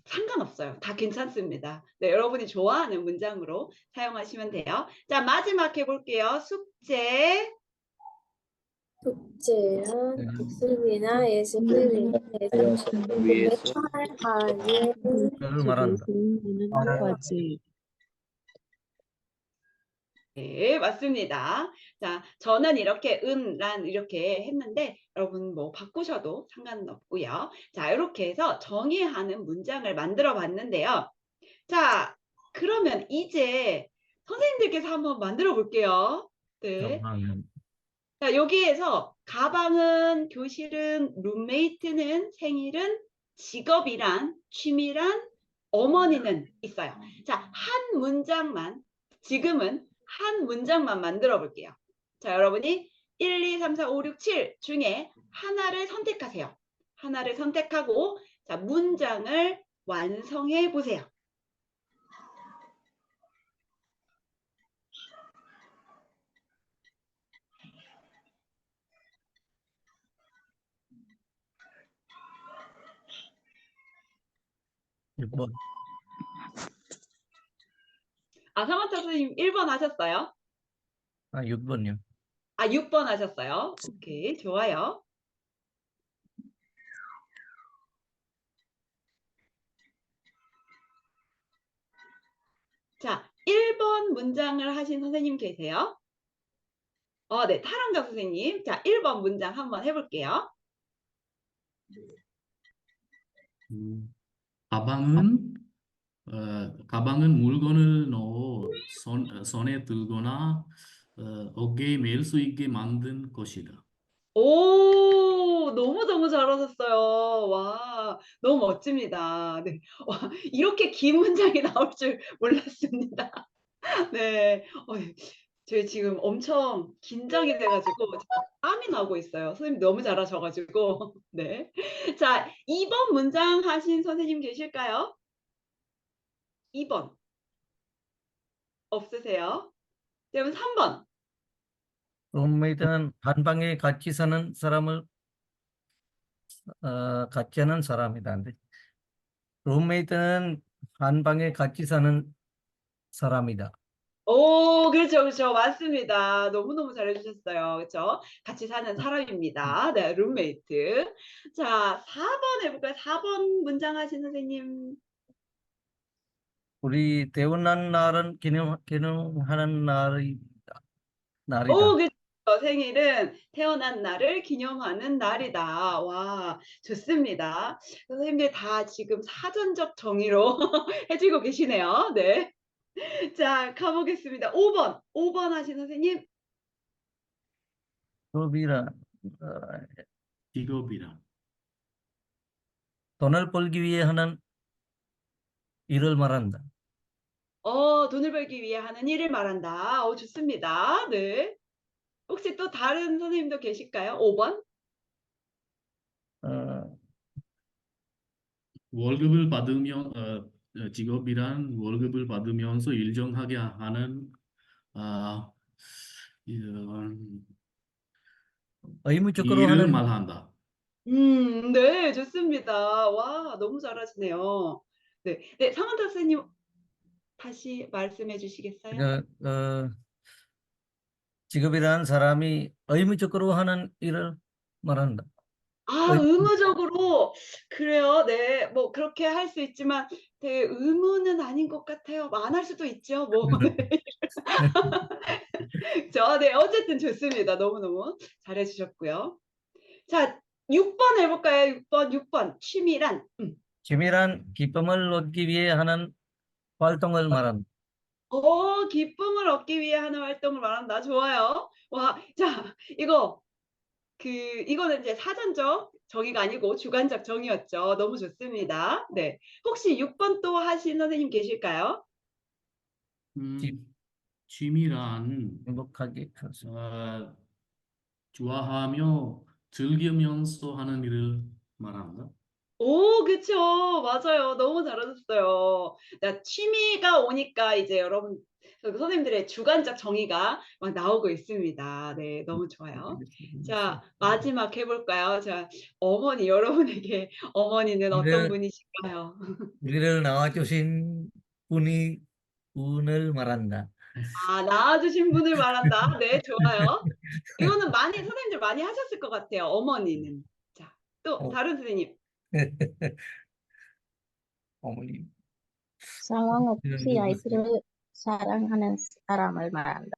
Speaker 1: 상관없어요. 다 괜찮습니다. 네, 여러분이 좋아하는 문장으로 사용하시면 돼요. 자, 마지막 해볼게요. 숙제는
Speaker 8: 복습이나 예습을 위해서
Speaker 3: 그를 말한다.
Speaker 1: 네, 맞습니다. 자, 저는 이렇게 란 이렇게 했는데 여러분 뭐 바꾸셔도 상관은 없고요. 자, 이렇게 해서 정의하는 문장을 만들어 봤는데요. 자, 그러면 이제 선생님들께서 한번 만들어 볼게요. 네. 자, 여기에서 가방은, 교실은, 룸메이트는, 생일은, 직업이란, 취미란, 어머니는 있어요. 자, 지금은 한 문장만 만들어 볼게요. 자, 여러분이 1, 2, 3, 4, 5, 6, 7 중에 하나를 선택하세요. 하나를 선택하고 자, 문장을 완성해 보세요.
Speaker 3: 번.
Speaker 1: 아, 사마타 선생님 1번 하셨어요?
Speaker 3: 아, 6번요.
Speaker 1: 아, 6번 하셨어요? 오케이, 좋아요. 자, 1번 문장을 하신 선생님 계세요? 네, 타랑가 선생님. 자, 1번 문장 한번 해볼게요.
Speaker 5: 가방은 가방은 물건을 넣어 손에 들거나 어깨에 멜 수 있게 만든 것이다.
Speaker 1: 오, 너무너무 잘하셨어요. 와, 너무 멋집니다. 네. 와, 이렇게 긴 문장이 나올 줄 몰랐습니다. 네. 저희 지금 엄청 긴장이 돼가지고 땀이 나고 있어요. 선생님 너무 잘하셔가지고. 네. 자, 2번 문장 하신 선생님 계실까요? 2번. 없으세요? 그러면 3번.
Speaker 3: 룸메이트는 한 방에 같이 사는 사람을 같이 하는 사람이다. 근데 룸메이트는 한 방에 같이 사는 사람이다.
Speaker 1: 오, 그렇죠, 그렇죠. 맞습니다. 너무너무 잘해주셨어요. 그렇죠? 같이 사는 사람입니다. 네, 룸메이트. 자, 4번 해볼까요? 4번 문장 하신 선생님.
Speaker 3: 우리 태어난 날은 기념하는 날이다.
Speaker 1: 오, 그렇죠. 생일은 태어난 날을 기념하는 날이다. 와, 좋습니다. 선생님들 다 지금 사전적 정의로 해주고 계시네요. 네. 자, 가보겠습니다. 5번 하신 선생님.
Speaker 3: 소비라
Speaker 5: 직업이라.
Speaker 3: 돈을 벌기 위해 하는 일을 말한다.
Speaker 1: 돈을 벌기 위해 하는 일을 말한다. 좋습니다. 네. 혹시 또 다른 선생님도 계실까요? 5번?
Speaker 3: 어,
Speaker 5: 월급을 받으면 직업이란 월급을 받으면서 일정하게 하는 이런
Speaker 3: 의무적으로
Speaker 5: 일을
Speaker 3: 하는
Speaker 5: 말한다.
Speaker 1: 네, 좋습니다. 와, 너무 잘하시네요. 네, 네, 상원탁 선생님 다시 말씀해 주시겠어요?
Speaker 3: 직업이라는 사람이 의무적으로 하는 일을 말한다.
Speaker 1: 아, 의무적으로 그래요. 네, 뭐 그렇게 할 수 있지만 되게 의무는 아닌 것 같아요. 뭐 안 할 수도 있죠. 뭐. 네, 어쨌든 좋습니다. 너무너무 잘해주셨고요. 자, 6번 해볼까요? 6번. 취미란.
Speaker 3: 취미란 기쁨을 얻기 위해 하는 활동을 말한다.
Speaker 1: 기쁨을 얻기 위해 하는 활동을 말한다. 좋아요. 와, 자, 이거는 이제 사전적 정의가 아니고 주관적 정의였죠. 너무 좋습니다. 네. 혹시 6번 또 하신 선생님 계실까요?
Speaker 5: 취미란
Speaker 3: 행복하게
Speaker 5: 좋아하며 즐기면서 하는 일을 말한다.
Speaker 1: 오, 그쵸. 맞아요. 너무 잘하셨어요. 취미가 오니까 이제 여러분, 선생님들의 주관적 정의가 막 나오고 있습니다. 네, 너무 좋아요. 자, 마지막 해볼까요? 자, 여러분에게 어머니는 어떤 분이실까요?
Speaker 3: 우리를 낳아주신 분이 운을 말한다.
Speaker 1: 아, 낳아주신 분을 말한다. 네, 좋아요. 이거는 선생님들 많이 하셨을 것 같아요. 어머니는. 자, 또 다른 선생님.
Speaker 3: 어머니.
Speaker 8: 상황 없이 아이들을 사랑하는 사람을 말한다.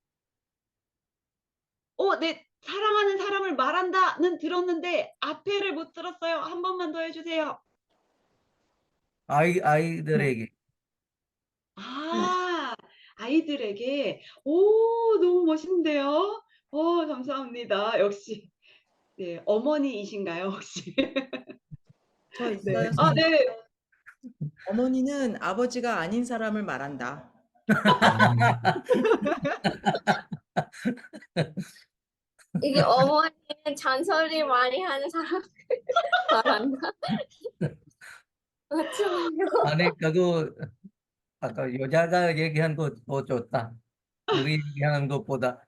Speaker 1: 네, 사랑하는 사람을 말한다는 들었는데 앞에를 못 들었어요. 한 번만 더 해주세요.
Speaker 3: 아이들에게.
Speaker 1: 아, 아이들에게. 오, 너무 멋있는데요. 감사합니다. 역시. 네, 어머니이신가요, 혹시?
Speaker 2: 저
Speaker 1: 네.
Speaker 2: 있어요.
Speaker 1: 네.
Speaker 2: 어머니는 아버지가 아닌 사람을 말한다.
Speaker 9: 이게 어머니는 잔소리 많이 하는 사람 말한다. 맞죠?
Speaker 3: 아니, 그거 아까 여자가 얘기한 거 더 좋다. 우리 얘기하는 것보다.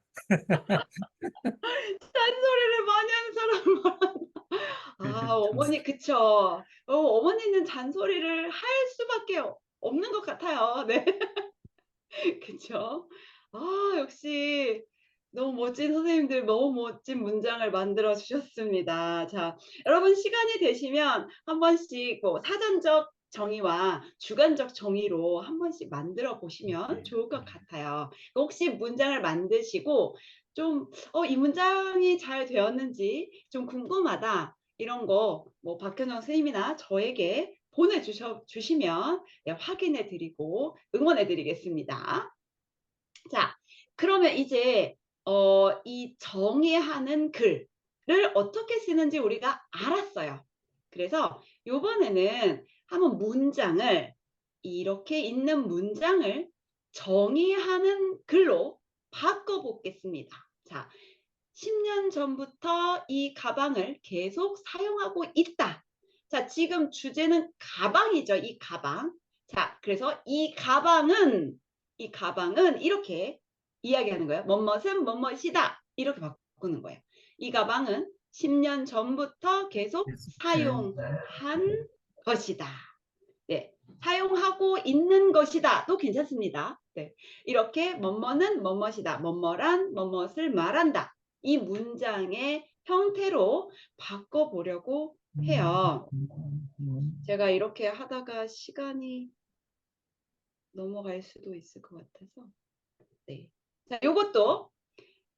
Speaker 1: 잔소리를 많이 하는 사람 말한다. 아, 어머니, 그쵸. 어머니는 잔소리를 할 수밖에 없는 것 같아요. 네. 그쵸. 아, 역시 너무 멋진 선생님들, 너무 멋진 문장을 만들어 주셨습니다. 자, 여러분 시간이 되시면 한 번씩 뭐 사전적 정의와 주관적 정의로 한 번씩 만들어 보시면 좋을 것 같아요. 혹시 문장을 만드시고 좀, 이 문장이 잘 되었는지 좀 궁금하다. 이런 거, 뭐, 박현정 선생님이나 저에게 보내주시면 네, 확인해 드리고 응원해 드리겠습니다. 자, 그러면 이제 이 정의하는 글을 어떻게 쓰는지 우리가 알았어요. 그래서 이번에는 한번 문장을 이렇게 있는 문장을 정의하는 글로 바꿔보겠습니다. 자, 10년 전부터 이 가방을 계속 사용하고 있다. 자, 지금 주제는 가방이죠. 이 가방. 자, 그래서 이 가방은 이렇게 이야기하는 거예요. 뭐뭇은 뭐뭇이다. 이렇게 바꾸는 거예요. 이 가방은 10년 전부터 계속 사용한 것이다. 네, 사용하고 있는 것이다. 도 괜찮습니다. 네, 이렇게 뭐뭐는 뭐뭇이다. 뭐뭐란 뭐뭇을 말한다. 이 문장의 형태로 바꿔보려고 해요. 제가 이렇게 하다가 시간이 넘어갈 수도 있을 것 같아서. 네. 자, 요것도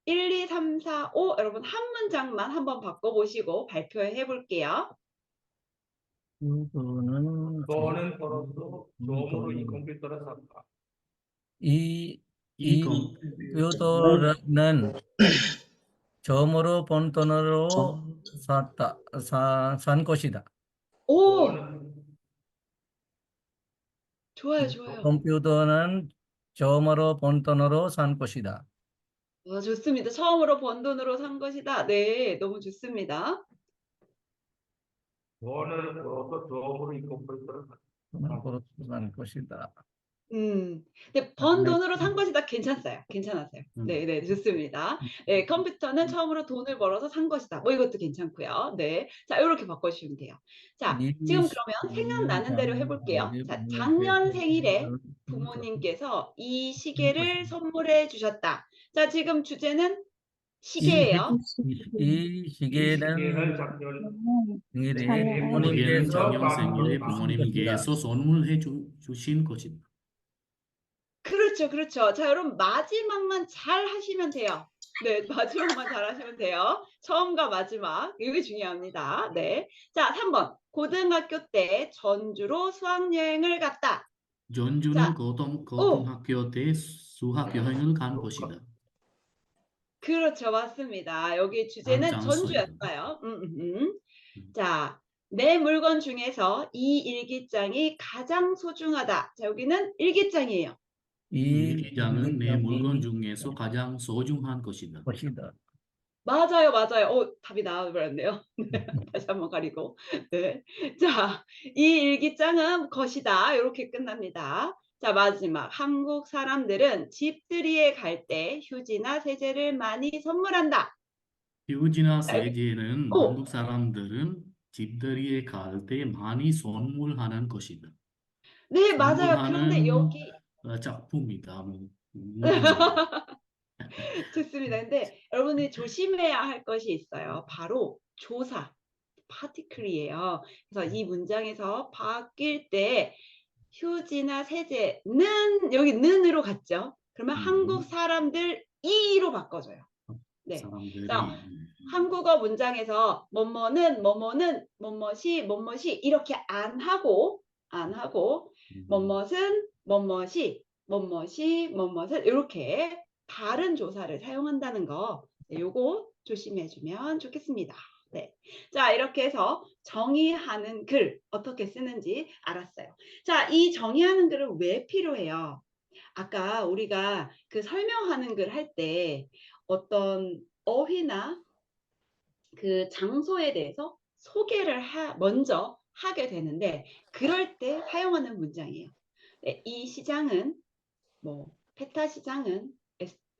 Speaker 1: 1, 2, 3, 4, 5 여러분 한 문장만 한번 바꿔보시고 발표해 볼게요.
Speaker 3: 그거는
Speaker 6: 너는 벌어서 놈으로 이 컴퓨터를 샀다.
Speaker 3: 이
Speaker 5: 이
Speaker 3: 컴퓨터는 처음으로 번 돈으로 산 것이다.
Speaker 1: 오,
Speaker 6: 너는
Speaker 1: 좋아요.
Speaker 3: 컴퓨터는 처음으로 번 돈으로 산 것이다.
Speaker 1: 좋습니다. 처음으로 번 돈으로 산 것이다. 네, 너무 좋습니다.
Speaker 6: 너는 벌어서 놈으로 이 컴퓨터를 샀다.
Speaker 3: 돈으로 산 것이다.
Speaker 1: 근데 번 돈으로 산 것이다. 괜찮았어요. 네, 좋습니다. 네, 컴퓨터는 처음으로 돈을 벌어서 산 것이다. 뭐 이것도 괜찮고요. 네, 자, 이렇게 바꿔주시면 돼요. 자, 지금 그러면 생각나는 대로 해볼게요. 자, 작년 생일에 부모님께서 이 시계를 선물해 주셨다. 자, 지금 주제는 시계예요.
Speaker 3: 이
Speaker 6: 이
Speaker 3: 시계는
Speaker 6: 시계를 작년
Speaker 3: 생일에
Speaker 9: 작년
Speaker 3: 부모님께서
Speaker 5: 작년 생일에
Speaker 3: 선물해 주신
Speaker 5: 부모님께서 선물해 주신 것이다.
Speaker 1: 그렇죠. 자, 여러분 마지막만 잘 하시면 돼요. 네, 마지막만 잘 하시면 돼요. 처음과 마지막 이게 중요합니다. 네, 자, 3번 고등학교 때 전주로 수학여행을 갔다.
Speaker 5: 전주는
Speaker 1: 자,
Speaker 5: 고등학교 때 수학 여행을 간 것이다.
Speaker 1: 그렇죠, 맞습니다. 여기 주제는
Speaker 5: 장소이다.
Speaker 1: 전주였어요. 자, 내 물건 중에서 이 일기장이 가장 소중하다. 자, 여기는 일기장이에요.
Speaker 5: 이 일기장은 내 물건 중에서 가장 소중한 것이다.
Speaker 1: 맞아요. 답이 나와버렸네요. 네, 다시 한번 가리고. 네. 자, 이 일기장은 것이다. 이렇게 끝납니다. 자, 마지막. 한국 사람들은 집들이에 갈 때 휴지나 세제를 많이 선물한다.
Speaker 5: 휴지나
Speaker 1: 자, 여기-
Speaker 5: 세제는
Speaker 1: 오,
Speaker 5: 한국 사람들은 집들이에 갈 때 많이 선물하는 것이다.
Speaker 1: 네, 맞아요. 그런데
Speaker 5: 선물하는
Speaker 1: 여기
Speaker 5: 작품이다. 뭐,
Speaker 1: 좋습니다. 근데 여러분이 조심해야 할 것이 있어요. 바로 조사, particular이에요. 그래서 이 문장에서 바뀔 때 휴지나 세제는 여기 는으로 갔죠. 그러면 한국 사람들 이로 바꿔줘요. 네.
Speaker 5: 사람들이
Speaker 1: 자, 한국어 문장에서 뭐뭐는 뭐뭇이 이렇게 안 하고 뭐뭇은 뭐뭇은 이렇게 다른 조사를 사용한다는 거 요거 조심해 주면 좋겠습니다. 네. 자, 이렇게 해서 정의하는 글 어떻게 쓰는지 알았어요. 자, 이 정의하는 글은 왜 필요해요? 아까 우리가 그 설명하는 글 할 때 어떤 어휘나 그 장소에 대해서 소개를 먼저 하게 되는데 그럴 때 사용하는 문장이에요. 네, 이 시장은 뭐 페타 시장은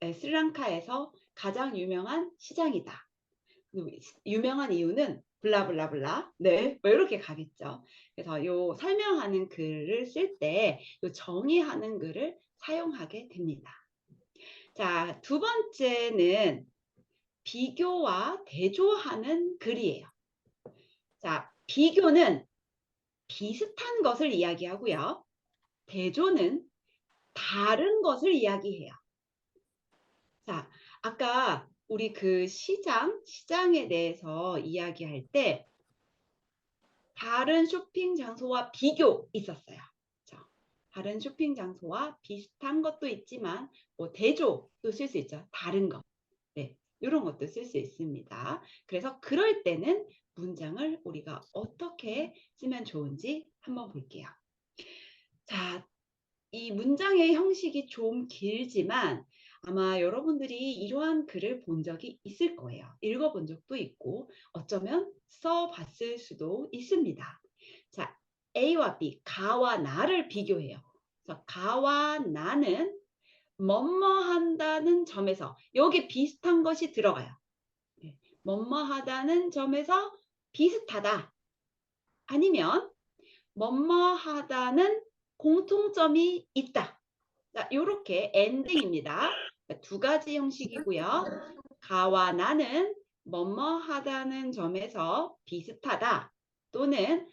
Speaker 1: 스리랑카에서 가장 유명한 시장이다. 유명한 이유는 블라블라블라. 네, 뭐 이렇게 가겠죠. 그래서 요 설명하는 글을 쓸 때 요 정의하는 글을 사용하게 됩니다. 자, 두 번째는 비교와 대조하는 글이에요. 자, 비교는 비슷한 것을 이야기하고요. 대조는 다른 것을 이야기해요. 자, 아까 우리 그 시장에 대해서 이야기할 때 다른 쇼핑 장소와 비교 있었어요. 다른 쇼핑 장소와 비슷한 것도 있지만 뭐 대조도 쓸 수 있죠. 다른 것. 네, 이런 것도 쓸 수 있습니다. 그래서 그럴 때는 문장을 우리가 어떻게 쓰면 좋은지 한번 볼게요. 자, 이 문장의 형식이 좀 길지만 아마 여러분들이 이러한 글을 본 적이 있을 거예요. 읽어본 적도 있고 어쩌면 써봤을 수도 있습니다. 자, A와 B, 가와 나를 비교해요. 그래서 가와 나는 뭐뭐 한다는 점에서 여기 비슷한 것이 들어가요. 뭐뭐 하다는 점에서 비슷하다. 아니면 뭐뭐 하다는 공통점이 있다. 자, 이렇게 엔딩입니다. 두 가지 형식이고요. 가와 나는 뭐뭐 하다는 점에서 비슷하다. 또는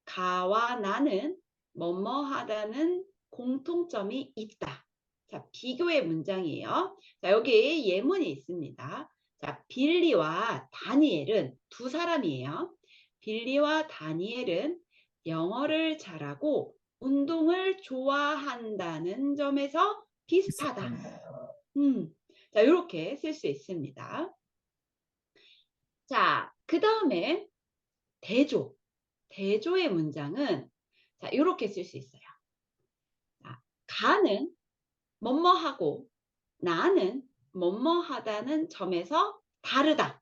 Speaker 1: 가와 나는 뭐뭐 하다는 공통점이 있다. 자, 비교의 문장이에요. 자, 여기 예문이 있습니다. 자, 빌리와 다니엘은 두 사람이에요. 빌리와 다니엘은 영어를 잘하고 운동을 좋아한다는 점에서 비슷하다. 자, 이렇게 쓸 수 있습니다. 자, 그 다음에 대조. 대조의 문장은 자, 이렇게 쓸 수 있어요. 자, 가는 뭐뭐하고 나는 뭐뭐하다는 점에서 다르다.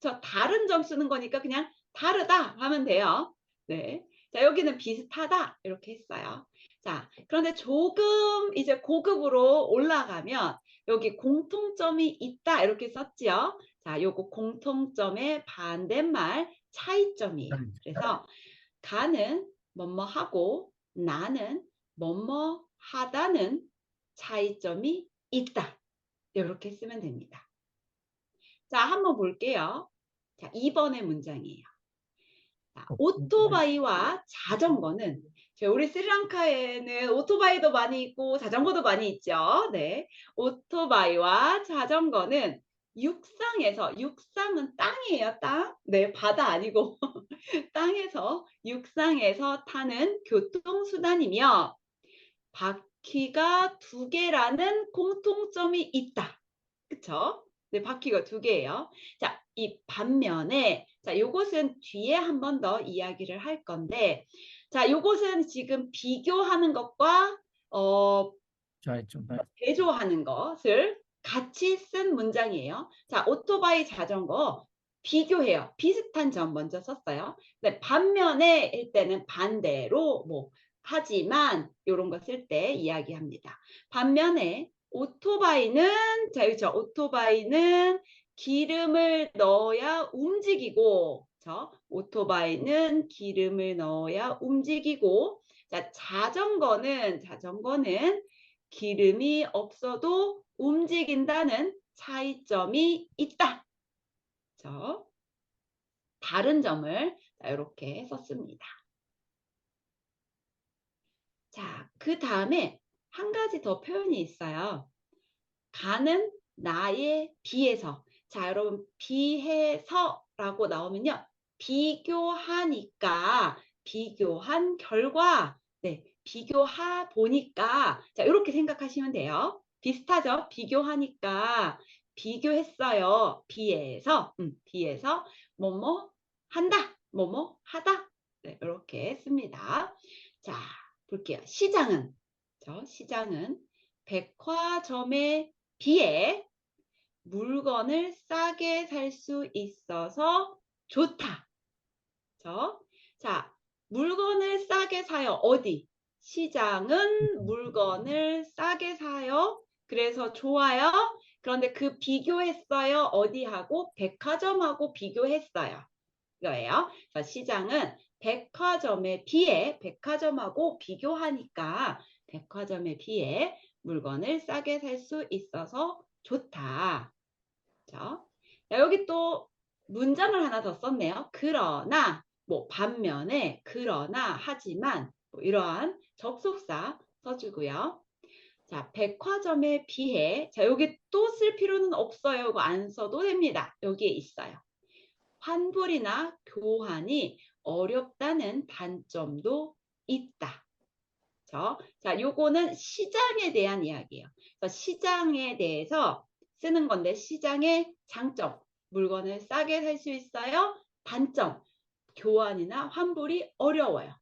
Speaker 1: 저 다른 점 쓰는 거니까 그냥 다르다 하면 돼요. 네. 자, 여기는 비슷하다 이렇게 했어요. 자, 그런데 조금 이제 고급으로 올라가면 여기 공통점이 있다 이렇게 썼지요. 자, 요거 공통점의 반대말 차이점이에요. 그래서 가는 뭐뭐하고 나는 뭐뭐하다는 차이점이 있다. 이렇게 쓰면 됩니다. 자, 한번 볼게요. 자, 2번의 문장이에요. 자, 오토바이와 자전거는 우리 스리랑카에는 오토바이도 많이 있고 자전거도 많이 있죠. 네, 오토바이와 자전거는 육상은 땅이에요, 땅. 네, 바다 아니고 땅에서 육상에서 타는 교통수단이며 바퀴가 2개라는 공통점이 있다. 그쵸? 네, 바퀴가 2개예요. 자, 이 반면에 자, 요것은 뒤에 한 번 더 이야기를 할 건데 자, 요것은 지금 비교하는 것과 대조하는 것을 같이 쓴 문장이에요. 자, 오토바이 자전거 비교해요. 비슷한 점 먼저 썼어요. 근데 반면에 일 때는 반대로 뭐 하지만 이런 거 쓸 때 이야기합니다. 반면에 오토바이는 자, 그렇죠. 오토바이는 기름을 넣어야 움직이고 그렇죠? 오토바이는 기름을 넣어야 움직이고 자, 자전거는 기름이 없어도 움직인다는 차이점이 있다. 그렇죠? 다른 점을 이렇게 썼습니다. 자, 그 다음에 한 가지 더 표현이 있어요. 가는 나에 비해서. 자, 여러분 비해서라고 나오면요. 비교하니까 비교한 결과 네, 비교하 보니까 자, 이렇게 생각하시면 돼요. 비슷하죠? 비교하니까 비교했어요. 비해서 뭐뭐 한다. 뭐뭐 하다. 네, 이렇게 씁니다. 자, 볼게요. 시장은 백화점에 비해 물건을 싸게 살 수 있어서 좋다. 그렇죠? 자, 물건을 싸게 사요. 어디? 시장은 물건을 싸게 사요. 그래서 좋아요. 그런데 그 비교했어요. 어디하고? 백화점하고 비교했어요. 이거예요. 그래서 시장은 백화점에 비해 백화점하고 비교하니까 백화점에 비해 물건을 싸게 살 수 있어서 좋다. 그렇죠? 자, 여기 또 문장을 하나 더 썼네요. 그러나, 뭐 반면에, 그러나, 하지만 뭐 이러한 접속사 써주고요. 자, 백화점에 비해, 자, 여기 또 쓸 필요는 없어요. 이거 안 써도 됩니다. 여기에 있어요. 환불이나 교환이 어렵다는 단점도 있다. 그렇죠? 자, 요거는 시장에 대한 이야기예요. 그래서 시장에 대해서 쓰는 건데 시장의 장점, 물건을 싸게 살 수 있어요. 단점, 교환이나 환불이 어려워요.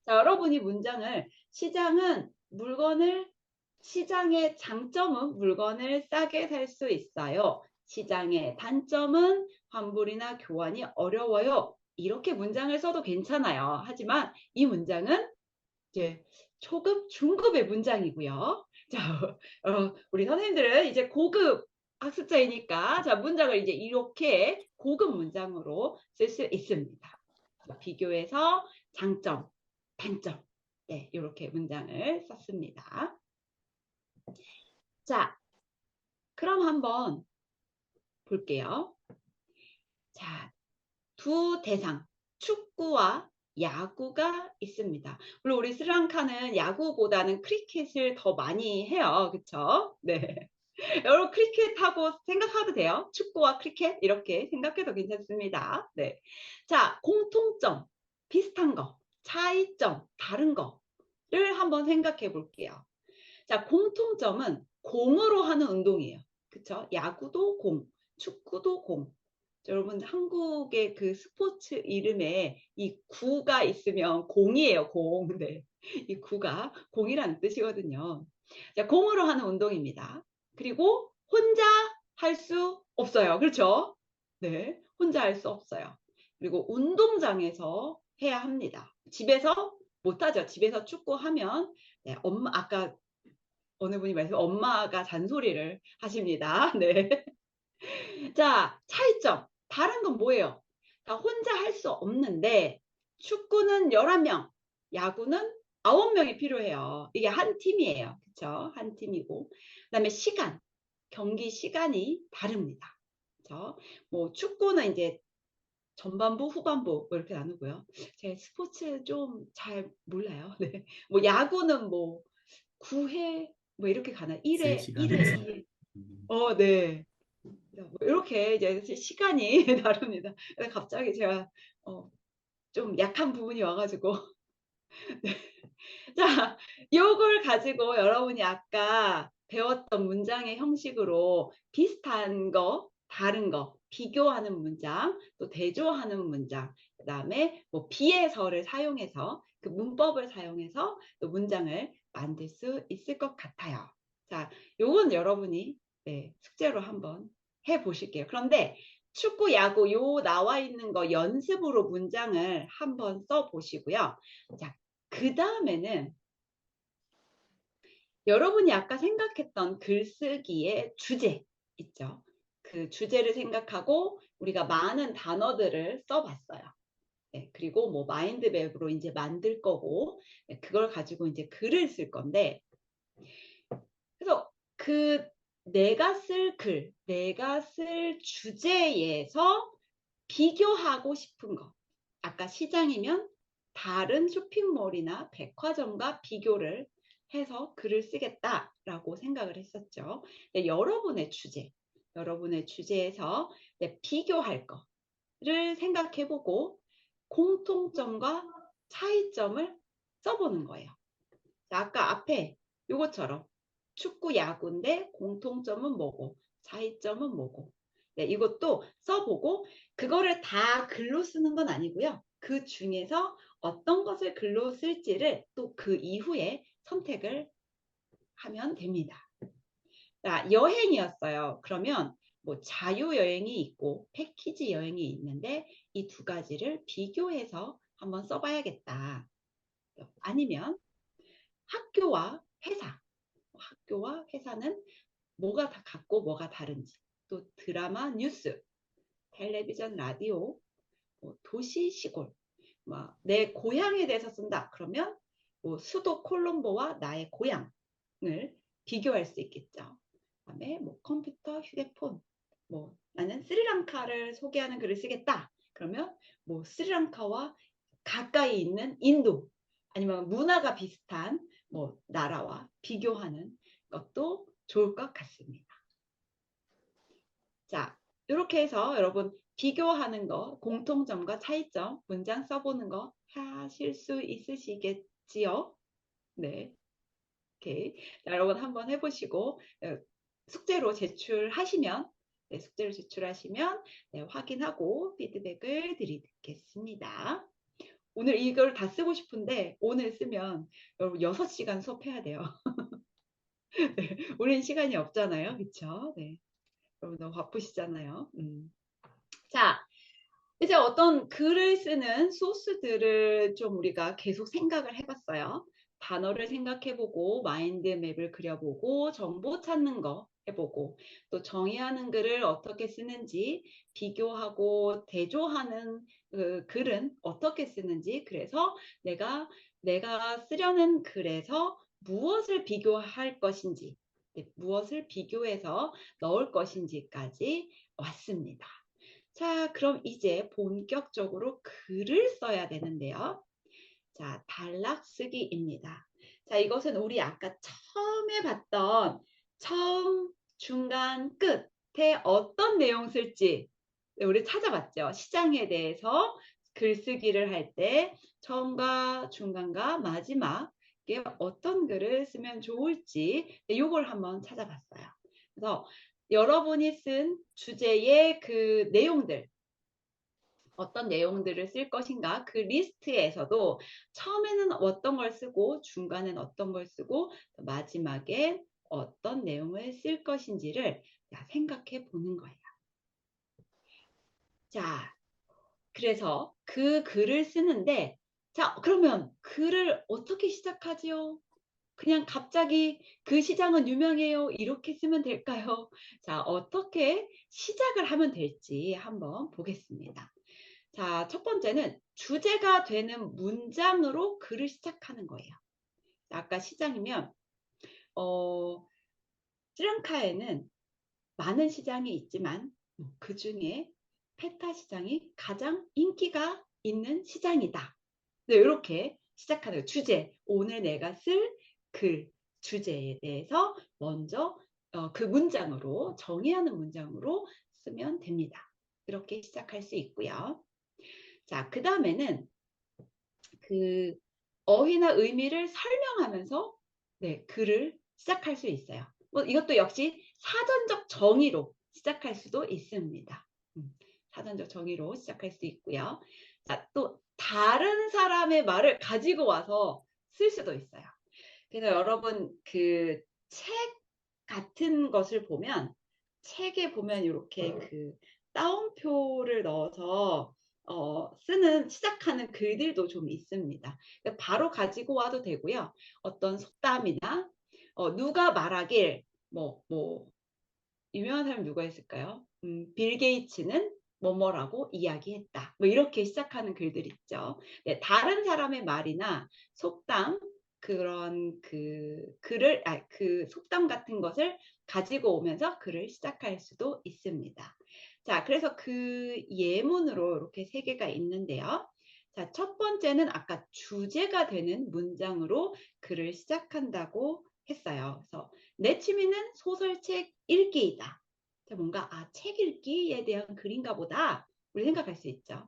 Speaker 1: 자, 여러분이 문장을 시장의 장점은 물건을 싸게 살 수 있어요. 시장의 단점은 환불이나 교환이 어려워요. 이렇게 문장을 써도 괜찮아요. 하지만 이 문장은 이제 초급, 중급의 문장이고요. 자, 우리 선생님들은 이제 고급 학습자이니까 자, 문장을 이제 이렇게 고급 문장으로 쓸 수 있습니다. 비교해서 장점, 단점, 네, 이렇게 문장을 썼습니다. 자, 그럼 한번 볼게요. 자, 두 대상, 축구와 야구가 있습니다. 물론 우리 스리랑카는 야구보다는 크리켓을 더 많이 해요. 그쵸? 네. 여러분 크리켓하고 생각해도 돼요. 축구와 크리켓 이렇게 생각해도 괜찮습니다. 네. 자, 공통점, 비슷한 거, 차이점, 다른 거를 한번 생각해 볼게요. 자, 공통점은 공으로 하는 운동이에요. 그쵸? 야구도 공, 축구도 공. 여러분 한국의 그 스포츠 이름에 이 구가 있으면 공이에요. 공. 네. 이 구가 공이라는 뜻이거든요. 자, 공으로 하는 운동입니다. 그리고 혼자 할 수 없어요. 그렇죠? 네. 혼자 할 수 없어요. 그리고 운동장에서 해야 합니다. 집에서 못하죠. 집에서 축구하면 네, 아까 어느 분이 말씀 엄마가 잔소리를 하십니다. 네. 자, 차이점. 다른 건 뭐예요? 다 혼자 할 수 없는데 축구는 11명, 야구는 9명이 필요해요. 이게 한 팀이에요. 그렇죠? 한 팀이고. 그다음에 시간. 경기 시간이 다릅니다. 그렇죠? 뭐 축구는 이제 전반부, 후반부 뭐 이렇게 나누고요. 제가 스포츠 좀 잘 몰라요. 네. 뭐 야구는 뭐 9회 뭐 이렇게 가나? 1회, 2회. 네. 뭐 이렇게 이제 시간이 다릅니다. 그래서 갑자기 제가 좀 약한 부분이 와가지고 네. 자, 이걸 가지고 여러분이 아까 배웠던 문장의 형식으로 비슷한 거, 다른 거, 비교하는 문장, 또 대조하는 문장, 그 다음에 뭐 비해서를 사용해서 그 문법을 사용해서 또 문장을 만들 수 있을 것 같아요. 자, 요건 여러분이 네, 숙제로 한번 해보실게요. 그런데 축구, 야구 요 나와 있는 거 연습으로 문장을 한번 써보시고요. 자, 그 다음에는 여러분이 아까 생각했던 글쓰기의 주제 있죠. 그 주제를 생각하고 우리가 많은 단어들을 써봤어요. 네, 그리고 뭐 마인드맵으로 이제 만들 거고 네, 그걸 가지고 이제 글을 쓸 건데 그래서 그 내가 쓸 글, 내가 쓸 주제에서 비교하고 싶은 거. 아까 시장이면 다른 쇼핑몰이나 백화점과 비교를 해서 글을 쓰겠다라고 생각을 했었죠. 네, 여러분의 주제에서 네, 비교할 거를 생각해보고 공통점과 차이점을 써보는 거예요. 자, 아까 앞에 요것처럼 축구, 야구인데 공통점은 뭐고 차이점은 뭐고 네, 이것도 써보고 그거를 다 글로 쓰는 건 아니고요. 그 중에서 어떤 것을 글로 쓸지를 또 그 이후에 선택을 하면 됩니다. 자, 여행이었어요. 그러면 뭐 자유여행이 있고 패키지 여행이 있는데 이 두 가지를 비교해서 한번 써봐야겠다. 아니면 학교와 회사. 학교와 회사는 뭐가 다 같고 뭐가 다른지. 또 드라마, 뉴스, 텔레비전, 라디오, 뭐 도시, 시골. 뭐 내 고향에 대해서 쓴다. 그러면 뭐 수도 콜롬보와 나의 고향을 비교할 수 있겠죠. 그다음에 뭐 컴퓨터, 휴대폰. 뭐 나는 스리랑카를 소개하는 글을 쓰겠다. 그러면 뭐 스리랑카와 가까이 있는 인도 아니면 문화가 비슷한 뭐 나라와 비교하는 것도 좋을 것 같습니다. 자, 이렇게 해서 여러분 비교하는 거, 공통점과 차이점, 문장 써보는 거 하실 수 있으시겠지요? 네. 오케이. 자, 여러분 한번 해보시고 숙제로 제출하시면 확인하고 피드백을 드리겠습니다. 오늘 이걸 다 쓰고 싶은데 오늘 쓰면 여러분 6시간 수업해야 돼요. 네, 우린 시간이 없잖아요. 그렇죠? 네. 여러분 너무 바쁘시잖아요. 자, 이제 어떤 글을 쓰는 소스들을 좀 우리가 계속 생각을 해봤어요. 단어를 생각해보고 마인드맵을 그려보고 정보 찾는 거 해보고 또 정의하는 글을 어떻게 쓰는지 비교하고 대조하는 글은 어떻게 쓰는지 그래서 내가 쓰려는 글에서 무엇을 비교할 것인지 무엇을 비교해서 넣을 것인지까지 왔습니다. 자, 그럼 이제 본격적으로 글을 써야 되는데요. 자, 단락 쓰기입니다. 자, 이것은 우리 아까 처음에 봤던 처음, 중간, 끝에 어떤 내용 쓸지 우리 찾아봤죠. 시장에 대해서 글쓰기를 할 때 처음과 중간과 마지막에 어떤 글을 쓰면 좋을지 이걸 한번 찾아봤어요. 그래서 여러분이 쓴 주제의 그 내용들 어떤 내용들을 쓸 것인가 그 리스트에서도 처음에는 어떤 걸 쓰고 중간엔 어떤 걸 쓰고 마지막에 어떤 내용을 쓸 것인지를 생각해 보는 거예요. 자, 그래서 그 글을 쓰는데 자, 그러면 글을 어떻게 시작하지요? 그냥 갑자기 그 시장은 유명해요. 이렇게 쓰면 될까요? 자, 어떻게 시작을 하면 될지 한번 보겠습니다. 자, 첫 번째는 주제가 되는 문장으로 글을 시작하는 거예요. 아까 시장이면 스리랑카에는 많은 시장이 있지만 그 중에 페타 시장이 가장 인기가 있는 시장이다. 네, 이렇게 시작하는 거예요. 주제, 오늘 내가 쓸 글, 주제에 대해서 먼저 그 문장으로 정의하는 문장으로 쓰면 됩니다. 이렇게 시작할 수 있고요. 자, 그 다음에는 그 어휘나 의미를 설명하면서 글을 시작할 수 있어요. 뭐 이것도 역시 사전적 정의로 시작할 수도 있습니다. 사전적 정의로 시작할 수 있고요. 자, 또 다른 사람의 말을 가지고 와서 쓸 수도 있어요. 그래서 여러분 그 책 같은 것을 보면 책에 보면 이렇게 그 따옴표를 넣어서 시작하는 글들도 좀 있습니다. 바로 가지고 와도 되고요. 어떤 속담이나 누가 말하길 뭐 유명한 사람 누가 있을까요? 빌 게이츠는 뭐뭐라고 이야기했다. 뭐 이렇게 시작하는 글들 있죠. 네, 다른 사람의 말이나 속담 그런 그 속담 같은 것을 가지고 오면서 글을 시작할 수도 있습니다. 자, 그래서 그 예문으로 이렇게 3개가 있는데요. 자, 첫 번째는 아까 주제가 되는 문장으로 글을 시작한다고 했어요. 그래서 내 취미는 소설책 읽기이다. 뭔가 책 읽기에 대한 글인가 보다 우리 생각할 수 있죠.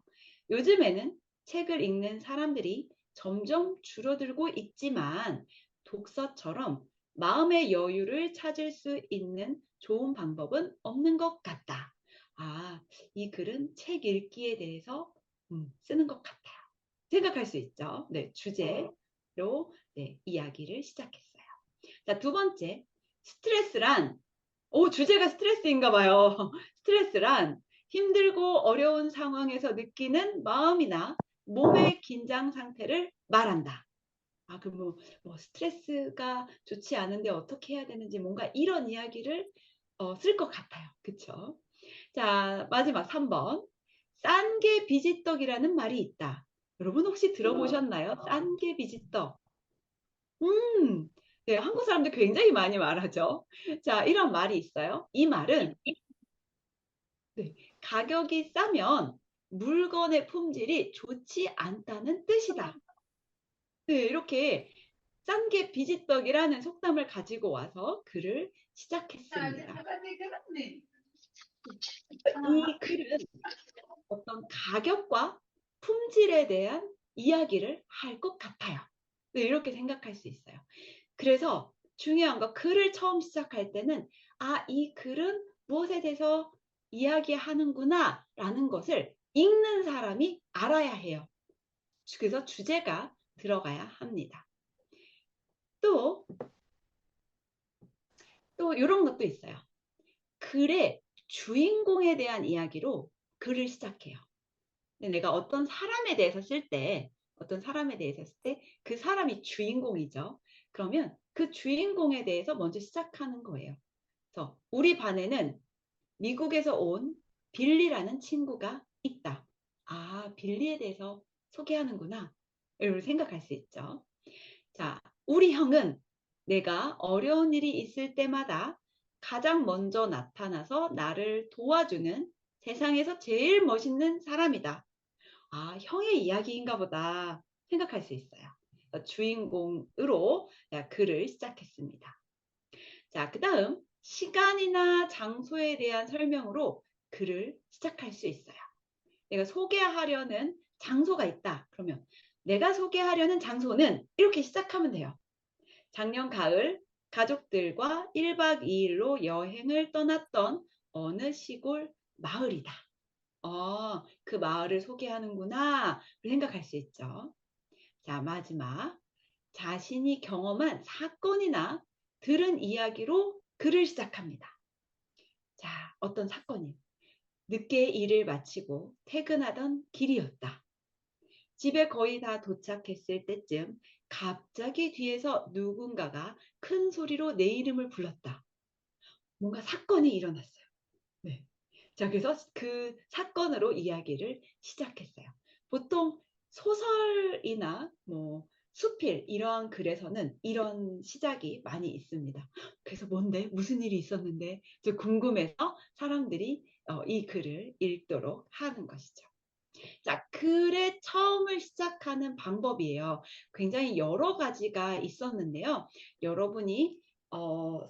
Speaker 1: 요즘에는 책을 읽는 사람들이 점점 줄어들고 있지만 독서처럼 마음의 여유를 찾을 수 있는 좋은 방법은 없는 것 같다. 이 글은 책 읽기에 대해서 쓰는 것 같아요. 생각할 수 있죠. 네, 주제로 이야기를 시작했어요. 자, 두 번째, 스트레스란 주제가 스트레스인가 봐요. 스트레스란 힘들고 어려운 상황에서 느끼는 마음이나 몸의 긴장 상태를 말한다. 그럼 뭐 스트레스가 좋지 않은데 어떻게 해야 되는지 뭔가 이런 이야기를 쓸 것 같아요. 그쵸? 자, 마지막 3번. 싼 게 비지떡이라는 말이 있다. 여러분 혹시 들어보셨나요? 싼 게 비지떡. 네, 한국 사람들 굉장히 많이 말하죠. 자, 이런 말이 있어요. 이 말은 네, 가격이 싸면 물건의 품질이 좋지 않다는 뜻이다. 네, 이렇게 싼 게 비지떡이라는 속담을 가지고 와서 글을 시작했습니다. 이 글은 어떤 가격과 품질에 대한 이야기를 할 것 같아요. 네, 이렇게 생각할 수 있어요. 그래서 중요한 거 글을 처음 시작할 때는 이 글은 무엇에 대해서 이야기하는구나 라는 것을 읽는 사람이 알아야 해요. 그래서 주제가 들어가야 합니다. 또 이런 것도 있어요. 글의 주인공에 대한 이야기로 글을 시작해요. 내가 어떤 사람에 대해서 쓸 때 그 사람이 주인공이죠. 그러면 그 주인공에 대해서 먼저 시작하는 거예요. 그래서 우리 반에는 미국에서 온 빌리라는 친구가 있다. 빌리에 대해서 소개하는구나. 이렇게 생각할 수 있죠. 자, 우리 형은 내가 어려운 일이 있을 때마다 가장 먼저 나타나서 나를 도와주는 세상에서 제일 멋있는 사람이다. 형의 이야기인가 보다 생각할 수 있어요. 주인공으로 글을 시작했습니다. 자, 그 다음 시간이나 장소에 대한 설명으로 글을 시작할 수 있어요. 내가 소개하려는 장소가 있다. 그러면 내가 소개하려는 장소는 이렇게 시작하면 돼요. 작년 가을 가족들과 1박 2일로 여행을 떠났던 어느 시골 마을이다. 그 마을을 소개하는구나 생각할 수 있죠. 자, 마지막 자신이 경험한 사건이나 들은 이야기로 글을 시작합니다. 자, 어떤 사건이요? 늦게 일을 마치고 퇴근하던 길이었다. 집에 거의 다 도착했을 때쯤 갑자기 뒤에서 누군가가 큰 소리로 내 이름을 불렀다. 뭔가 사건이 일어났어요. 네. 자, 그래서 그 사건으로 이야기를 시작했어요. 보통 소설이나 수필 이러한 글에서는 이런 시작이 많이 있습니다. 그래서 뭔데? 무슨 일이 있었는데? 궁금해서 사람들이 이 글을 읽도록 하는 것이죠. 자, 글의 처음을 시작하는 방법이에요. 굉장히 여러 가지가 있었는데요. 여러분이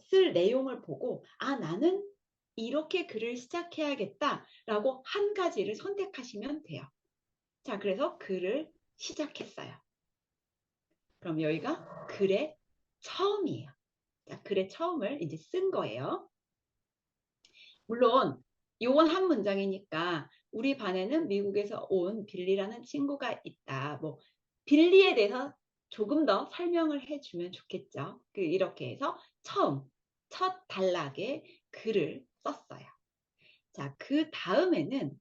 Speaker 1: 쓸 내용을 보고 나는 이렇게 글을 시작해야겠다라고 한 가지를 선택하시면 돼요. 자, 그래서 글을 시작했어요. 그럼 여기가 글의 처음이에요. 자, 글의 처음을 이제 쓴 거예요. 물론 요건 한 문장이니까 우리 반에는 미국에서 온 빌리라는 친구가 있다. 빌리에 대해서 조금 더 설명을 해주면 좋겠죠. 이렇게 해서 첫 단락에 글을 썼어요. 자, 그 다음에는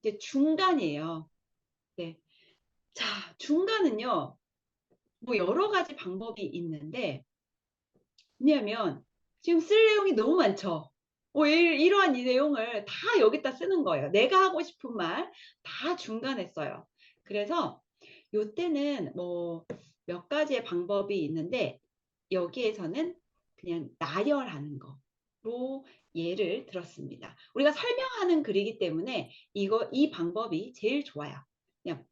Speaker 1: 이제 중간이에요. 네. 자, 중간은요, 여러 가지 방법이 있는데, 왜냐하면 지금 쓸 내용이 너무 많죠. 이러한 이 내용을 다 여기다 쓰는 거예요. 내가 하고 싶은 말 다 중간에 써요. 그래서 요때는 몇 가지의 방법이 있는데 여기에서는 그냥 나열하는 거로 예를 들었습니다. 우리가 설명하는 글이기 때문에 이 방법이 제일 좋아요. 그냥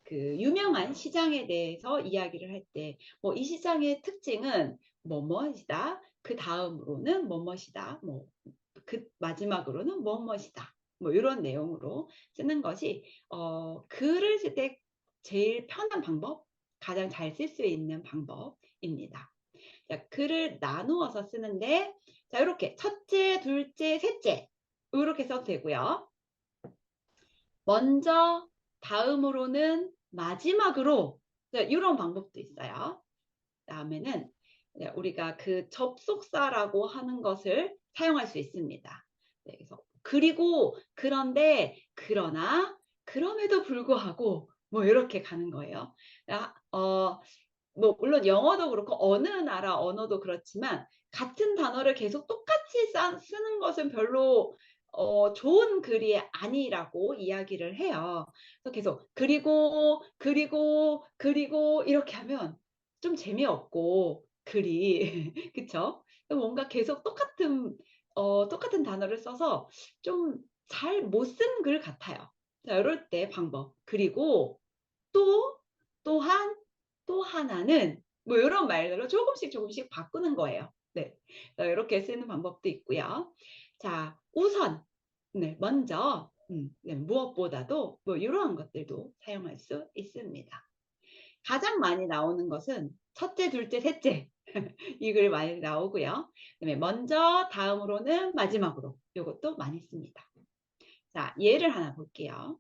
Speaker 1: 그 유명한 시장에 대해서 이야기를 할 때 이 시장의 특징은 뭐뭐이다. 그 다음으로는 뭐뭐이다. 그 마지막으로는 뭐뭐이다. 이런 내용으로 쓰는 것이 글을 쓸 때 제일 편한 방법, 가장 잘 쓸 수 있는 방법입니다. 자, 글을 나누어서 쓰는데 자, 이렇게 첫째, 둘째, 셋째 이렇게 써도 되고요. 먼저, 다음으로는 마지막으로 이런 방법도 있어요. 다음에는 네, 우리가 그 접속사라고 하는 것을 사용할 수 있습니다. 네, 그래서 그리고 그런데 그러나 그럼에도 불구하고 뭐 이렇게 가는 거예요. 뭐 물론 영어도 그렇고 어느 나라 언어도 그렇지만 같은 단어를 계속 똑같이 쓰는 것은 별로 좋은 글이 아니라고 이야기를 해요. 그래서 계속 그리고 이렇게 하면 좀 재미없고 글이 그쵸? 뭔가 계속 똑같은 단어를 써서 좀 잘 못 쓴 글 같아요. 자, 이럴 때 방법. 그리고 또, 또한, 또 하나는 뭐 이런 말들로 조금씩 바꾸는 거예요. 네. 이렇게 쓰는 방법도 있고요. 자, 우선, 네, 먼저, 네, 무엇보다도 뭐 이러한 것들도 사용할 수 있습니다. 가장 많이 나오는 것은 첫째, 둘째, 셋째 이 글 많이 나오고요. 그다음에 먼저, 다음으로는 마지막으로 이것도 많이 씁니다. 자, 예를 하나 볼게요.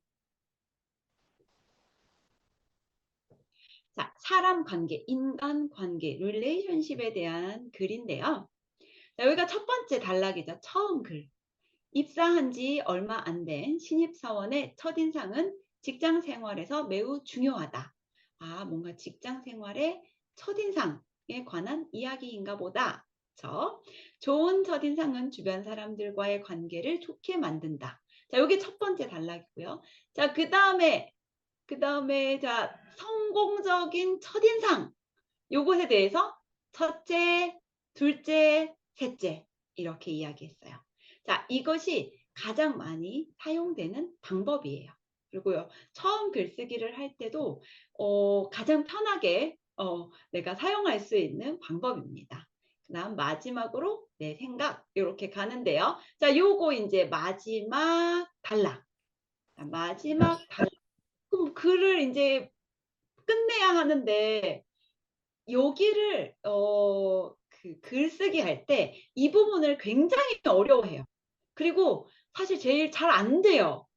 Speaker 1: 자, 사람 관계, 인간 관계, 릴레이션십에 대한 글인데요. 자, 여기가 첫 번째 단락이죠. 처음 글. 입사한 지 얼마 안 된 신입사원의 첫인상은 직장 생활에서 매우 중요하다. 아, 뭔가 직장 생활의 첫인상에 관한 이야기인가 보다. 좋은 첫인상은 주변 사람들과의 관계를 좋게 만든다. 자, 여기 첫 번째 단락이고요. 자, 그 다음에 자, 성공적인 첫인상. 요것에 대해서 첫째, 둘째, 셋째 이렇게 이야기했어요. 자, 이것이 가장 많이 사용되는 방법이에요. 그리고요, 처음 글쓰기를 할 때도 가장 편하게 내가 사용할 수 있는 방법입니다. 그다음 마지막으로 내 생각 이렇게 가는데요. 자, 요거 이제 마지막 단락. 자, 마지막 단락. 그럼 글을 이제 끝내야 하는데 여기를 그 글쓰기 할 때 이 부분을 굉장히 어려워해요. 그리고 사실 제일 잘 안 돼요.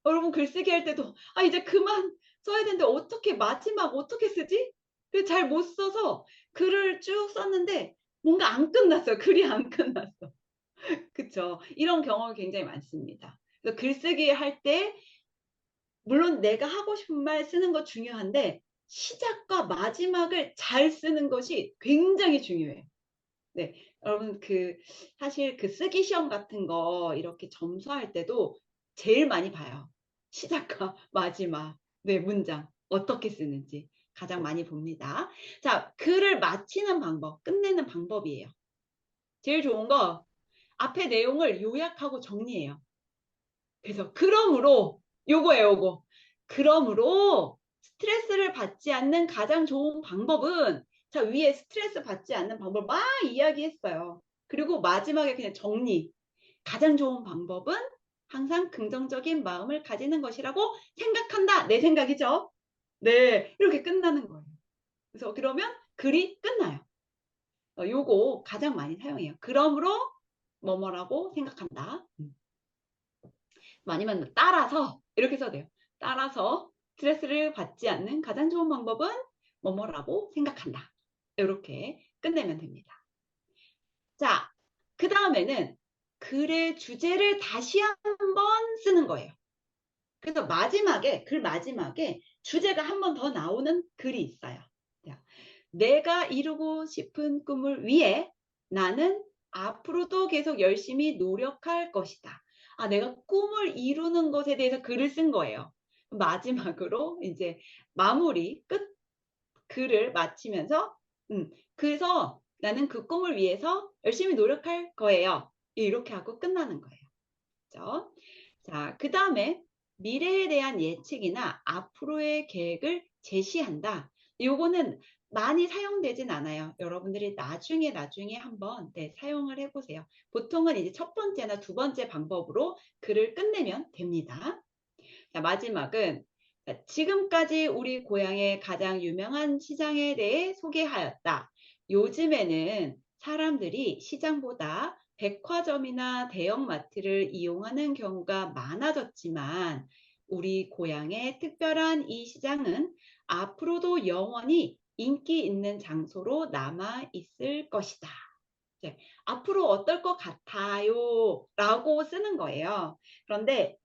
Speaker 1: 여러분 글쓰기 할 때도 아 이제 그만 써야 되는데 어떻게 마지막 어떻게 쓰지? 잘 못 써서 글을 쭉 썼는데 뭔가 안 끝났어요. 글이 안 끝났어. 그쵸? 이런 경험이 굉장히 많습니다. 그래서 글쓰기 할 때 물론 내가 하고 싶은 말 쓰는 거 중요한데 시작과 마지막을 잘 쓰는 것이 굉장히 중요해요. 네, 여러분 사실 쓰기 시험 같은 거 이렇게 점수할 때도 제일 많이 봐요. 시작과 마지막, 네, 문장 어떻게 쓰는지 가장 많이 봅니다. 자, 글을 마치는 방법, 끝내는 방법이에요. 제일 좋은 거 앞에 내용을 요약하고 정리해요. 그래서 그러므로 요거예요, 요거. 그러므로 스트레스를 받지 않는 가장 좋은 방법은 자, 위에 스트레스 받지 않는 방법을 막 이야기했어요. 그리고 마지막에 그냥 정리. 가장 좋은 방법은 항상 긍정적인 마음을 가지는 것이라고 생각한다. 내 생각이죠. 네, 이렇게 끝나는 거예요. 그래서 그러면 글이 끝나요. 요거 가장 많이 사용해요. 그러므로 뭐뭐라고 생각한다. 아니면 따라서 이렇게 써도 돼요. 따라서 스트레스를 받지 않는 가장 좋은 방법은 뭐뭐라고 생각한다. 이렇게 끝내면 됩니다. 자, 그 다음에는 글의 주제를 다시 한번 쓰는 거예요. 그래서 글 마지막에 주제가 한 번 더 나오는 글이 있어요. 자, 내가 이루고 싶은 꿈을 위해 나는 앞으로도 계속 열심히 노력할 것이다. 아, 내가 꿈을 이루는 것에 대해서 글을 쓴 거예요. 마지막으로 이제 글을 마치면서 그래서 나는 그 꿈을 위해서 열심히 노력할 거예요. 이렇게 하고 끝나는 거예요. 그렇죠? 자, 그 다음에 미래에 대한 예측이나 앞으로의 계획을 제시한다. 요거는 많이 사용되진 않아요. 여러분들이 나중에 한번 사용을 해보세요. 보통은 이제 첫 번째나 두 번째 방법으로 글을 끝내면 됩니다. 자, 마지막은 지금까지 우리 고향의 가장 유명한 시장에 대해 소개하였다. 요즘에는 사람들이 시장보다 백화점이나 대형마트를 이용하는 경우가 많아졌지만 우리 고향의 특별한 이 시장은 앞으로도 영원히 인기 있는 장소로 남아 있을 것이다. 네, 앞으로 어떨 것 같아요? 라고 쓰는 거예요. 그런데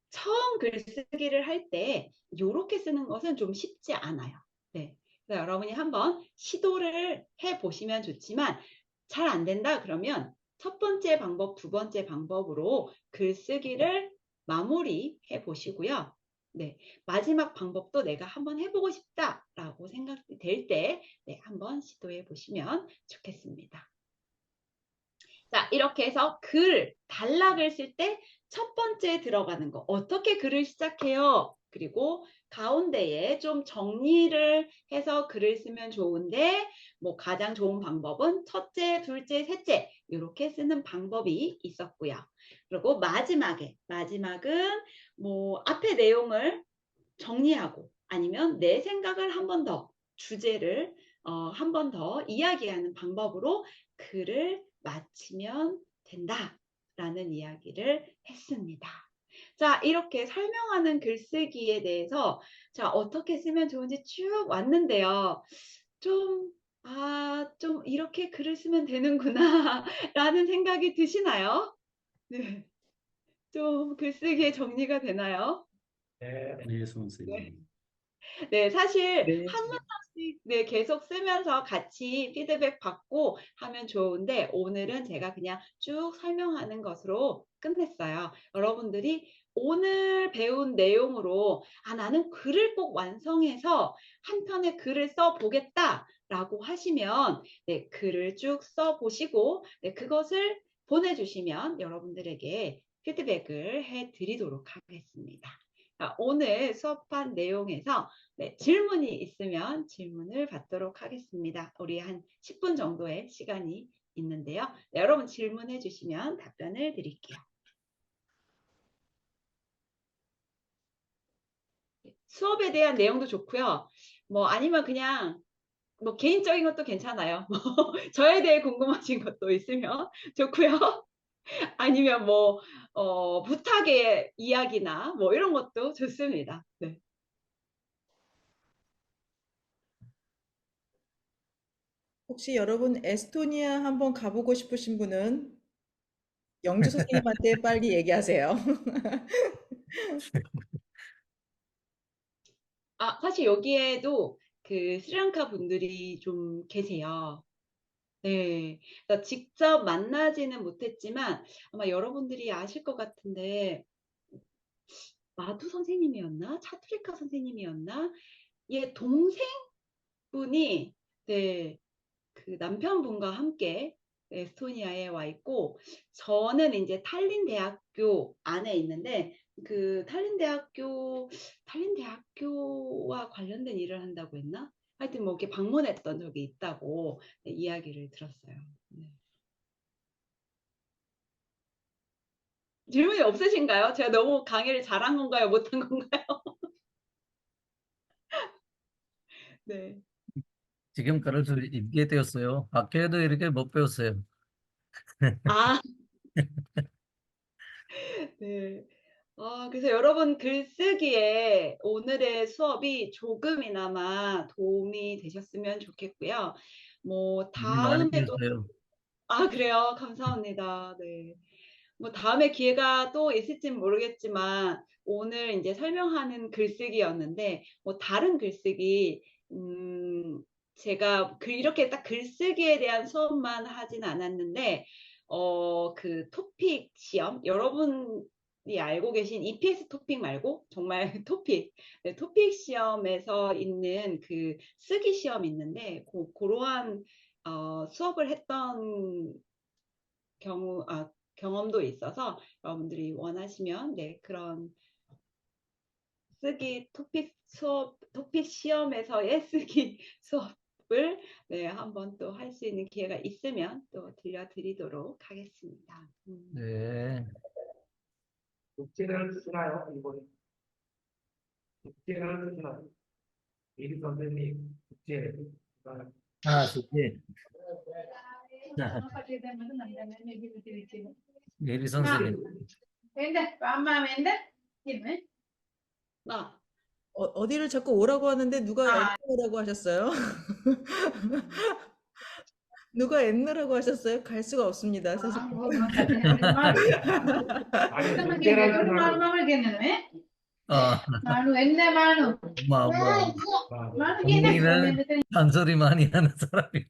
Speaker 1: 처음 글쓰기를 할 때 이렇게 쓰는 것은 좀 쉽지 않아요. 네. 그래서 여러분이 한번 시도를 해 보시면 좋지만 잘 안 된다 그러면 첫 번째 방법, 두 번째 방법으로 글쓰기를 마무리해 보시고요. 네. 마지막 방법도 내가 한번 해보고 싶다라고 생각이 될 때 네, 한번 시도해 보시면 좋겠습니다. 자, 이렇게 해서 단락을 쓸 때 첫 번째 들어가는 거, 어떻게 글을 시작해요? 그리고 가운데에 좀 정리를 해서 글을 쓰면 좋은데, 뭐 가장 좋은 방법은 첫째, 둘째, 셋째, 이렇게 쓰는 방법이 있었고요. 그리고 마지막은 뭐 앞에 내용을 정리하고 아니면 내 생각을 한 번 더, 주제를 한 번 더 이야기하는 방법으로 글을 마치면 된다라는 이야기를 했습니다. 자, 이렇게 설명하는 글쓰기에 대해서 자, 어떻게 쓰면 좋은지 쭉 왔는데요. 좀 이렇게 글을 쓰면 되는구나 라는 생각이 드시나요? 네. 좀 글쓰기에 정리가 되나요?
Speaker 6: 네.
Speaker 5: 네, 선생님.
Speaker 1: 네, 사실
Speaker 2: 네.
Speaker 1: 한 문장씩 네, 계속 쓰면서 같이 피드백 받고 하면 좋은데 오늘은 제가 그냥 쭉 설명하는 것으로 끝냈어요. 여러분들이 오늘 배운 내용으로 나는 글을 꼭 완성해서 한 편의 글을 써보겠다라고 하시면 네, 글을 쭉 써보시고 네, 그것을 보내주시면 여러분들에게 피드백을 해드리도록 하겠습니다. 오늘 수업한 내용에서 네, 질문이 있으면 질문을 받도록 하겠습니다. 우리 한 10분 정도의 시간이 있는데요. 네, 여러분 질문해 주시면 답변을 드릴게요. 수업에 대한 내용도 좋고요. 뭐 아니면 그냥 뭐 개인적인 것도 괜찮아요. 저에 대해 궁금하신 것도 있으면 좋고요. 아니면 뭐 부탁의 이야기나 뭐 이런 것도 좋습니다. 네.
Speaker 2: 혹시 여러분 에스토니아 한번 가보고 싶으신 분은 영주 선생님한테 빨리 얘기하세요.
Speaker 1: 사실 여기에도 그 스리랑카 분들이 좀 계세요. 네. 그래서 직접 만나지는 못했지만 아마 여러분들이 아실 것 같은데 마두 선생님이었나? 차투리카 선생님이었나? 예, 동생분이 네, 그 남편분과 함께 에스토니아에 와 있고 저는 이제 탈린 대학교 안에 있는데 그 탈린 대학교와 관련된 일을 한다고 했나? 하여튼 뭐 이렇게 방문했던 적이 있다고 네, 이야기를 들었어요. 네. 질문이 없으신가요? 제가 너무 강의를 잘한 건가요? 못한 건가요? 네.
Speaker 3: 지금 글을 읽게 되었어요. 학교에도 이렇게 못 배웠어요.
Speaker 1: 아, 네. 그래서 여러분 글쓰기에 오늘의 수업이 조금이나마 도움이 되셨으면 좋겠고요. 뭐
Speaker 3: 이미 많이
Speaker 1: 다음에도
Speaker 3: 배웠어요.
Speaker 1: 그래요. 감사합니다. 네. 뭐 다음에 기회가 또 있을진 모르겠지만 오늘 이제 설명하는 글쓰기였는데 뭐 다른 글쓰기 제가 이렇게 딱 글쓰기에 대한 수업만 하진 않았는데 그 토픽 시험 여러분이 알고 계신 EPS 토픽 말고 정말 토픽 네, 토픽 시험에서 있는 그 쓰기 시험 있는데 그러한 수업을 했던 경험도 있어서 여러분들이 원하시면 네, 그런 쓰기 토픽 시험에서의 쓰기 수업을 네, 한번 또 할 수 있는 기회가 있으면 또 들려드리도록 하겠습니다.
Speaker 3: 네.
Speaker 6: 국제를 쓰시나요? 이번에 국제를 쓰시나요? 이리 선생님 국제.
Speaker 3: 숙제. 예리 선생님.
Speaker 1: 나
Speaker 2: 어디를 자꾸 오라고 하는데 누가 엔노라고 하셨어요? 누가 엔노라고 하셨어요? 갈 수가 없습니다, 사실.
Speaker 6: 아니 숙제라지 말고
Speaker 3: 동민이는 잔소리 많이 하는 사람이.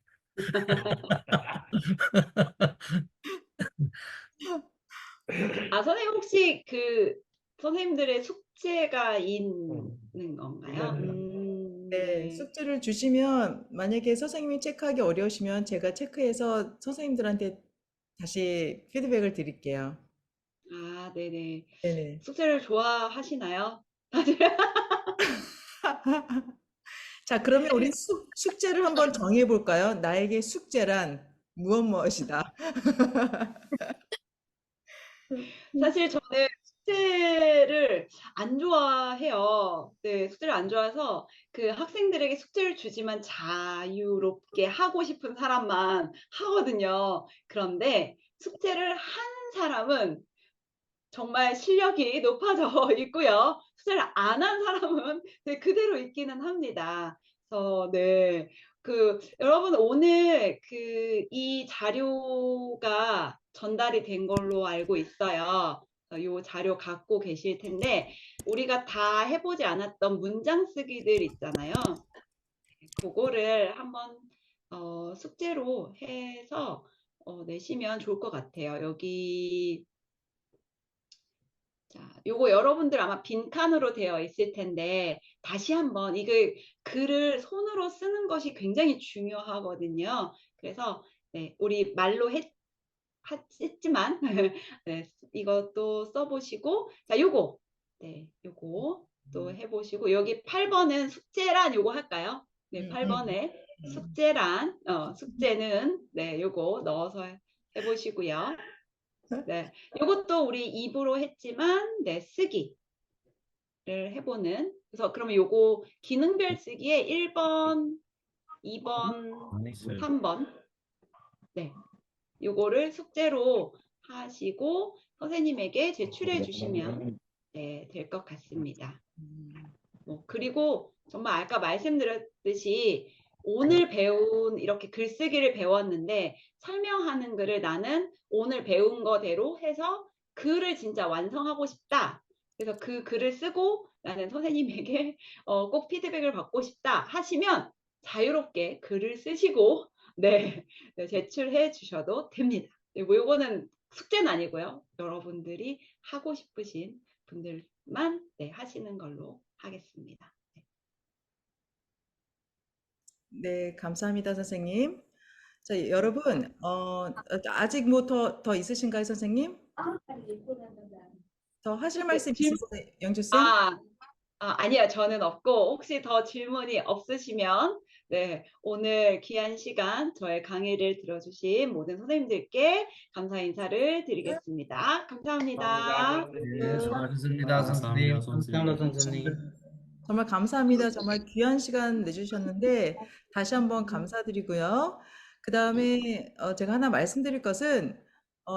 Speaker 1: 선생님 혹시 그 선생님들의 숙제가 있는 건가요?
Speaker 2: 네, 숙제를 주시면 만약에 선생님이 체크하기 어려우시면 제가 체크해서 선생님들한테 다시 피드백을 드릴게요.
Speaker 1: 아, 네네.
Speaker 2: 네네.
Speaker 1: 숙제를 좋아하시나요?
Speaker 2: 자, 그러면 우리 숙제를 한번 정해볼까요? 나에게 숙제란 무엇이다.
Speaker 1: 사실 저는 숙제를 안 좋아해요. 네, 숙제를 안 좋아해서 그 학생들에게 숙제를 주지만 자유롭게 하고 싶은 사람만 하거든요. 그런데 숙제를 한 사람은 정말 실력이 높아져 있고요. 숙제를 안 한 사람은 네, 그대로 있기는 합니다. 그래서 네, 여러분 오늘 이 자료가 전달이 된 걸로 알고 있어요. 이 자료 갖고 계실 텐데 우리가 다 해보지 않았던 문장 쓰기들 있잖아요. 그거를 한번 숙제로 해서 내시면 좋을 것 같아요. 여기 자, 요거 여러분들 아마 빈칸으로 되어 있을 텐데 다시 한번 이걸 글을 손으로 쓰는 것이 굉장히 중요하거든요. 그래서 네, 우리 말로 했지만 네, 이것도 써보시고 자, 요거 네, 요거 또 해보시고 여기 8번은 숙제란 요거 할까요? 네, 8번에 숙제란 숙제는 네, 요거 넣어서 해보시고요. 네, 이것도 우리 입으로 했지만 네, 쓰기를 해보는. 그래서 그러면 요거 기능별 쓰기에 1번, 2번, 3번 네, 요거를 숙제로 하시고 선생님에게 제출해 주시면 네, 될 것 같습니다. 그리고 정말 아까 말씀드렸듯이 오늘 배운 이렇게 글쓰기를 배웠는데 설명하는 글을 나는 오늘 배운 거대로 해서 글을 진짜 완성하고 싶다. 그래서 그 글을 쓰고 나는 선생님에게 꼭 피드백을 받고 싶다 하시면 자유롭게 글을 쓰시고 네, 네, 제출해 주셔도 됩니다. 뭐 요거는 숙제는 아니고요. 여러분들이 하고 싶으신 분들만 네, 하시는 걸로 하겠습니다.
Speaker 2: 네, 감사합니다, 선생님. 자, 여러분, 아직 뭐 더 있으신가요, 선생님? 더 하실 말씀 있으세요, 영주쌤?
Speaker 1: 아니요, 저는 없고 혹시 더 질문이 없으시면 네, 오늘 귀한 시간 저의 강의를 들어주신 모든 선생님들께 감사 인사를 드리겠습니다. 감사합니다.
Speaker 3: 네, 수고하셨습니다, 선생님.
Speaker 5: 감사합니다, 선생님.
Speaker 4: 선생님.
Speaker 2: 정말 감사합니다. 정말 귀한 시간 내주셨는데 다시 한번 감사드리고요. 그 다음에 제가 하나 말씀드릴 것은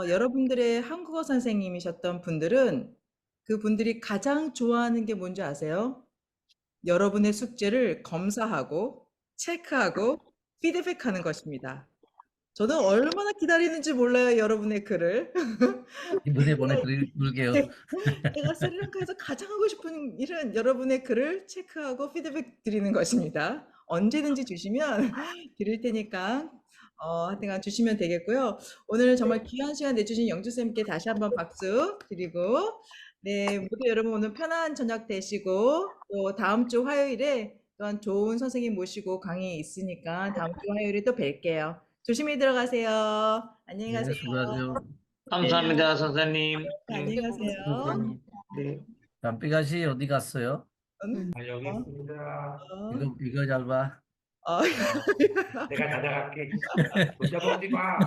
Speaker 2: 여러분들의 한국어 선생님이셨던 분들은 그분들이 가장 좋아하는 게 뭔지 아세요? 여러분의 숙제를 검사하고 체크하고 피드백하는 것입니다. 저는 얼마나 기다리는지 몰라요, 여러분의 글을.
Speaker 3: 이번에 보내드릴게요.
Speaker 2: 제가 스리랑카에서 가장 하고 싶은 일은 여러분의 글을 체크하고 피드백 드리는 것입니다. 언제든지 주시면 드릴 테니까 하여튼간 주시면 되겠고요. 오늘 정말 귀한 시간 내주신 영주쌤께 다시 한번 박수 드리고 네, 모두 여러분 오늘 편안한 저녁 되시고 또 다음 주 화요일에 또한 좋은 선생님 모시고 강의 있으니까 다음 주 화요일에 또 뵐게요. 조심히 들어가세요. 안녕히
Speaker 3: 네,
Speaker 2: 가세요.
Speaker 3: 수고하세요.
Speaker 6: 감사합니다, 선생님.
Speaker 2: 네, 안녕히 가세요.
Speaker 4: 선생님.
Speaker 6: 네.
Speaker 3: 담비가시 어디 갔어요?
Speaker 6: 여기 있습니다.
Speaker 3: 이거 잘 봐.
Speaker 2: 어.
Speaker 6: 내가 찾아갈게. 붙잡아오지 마.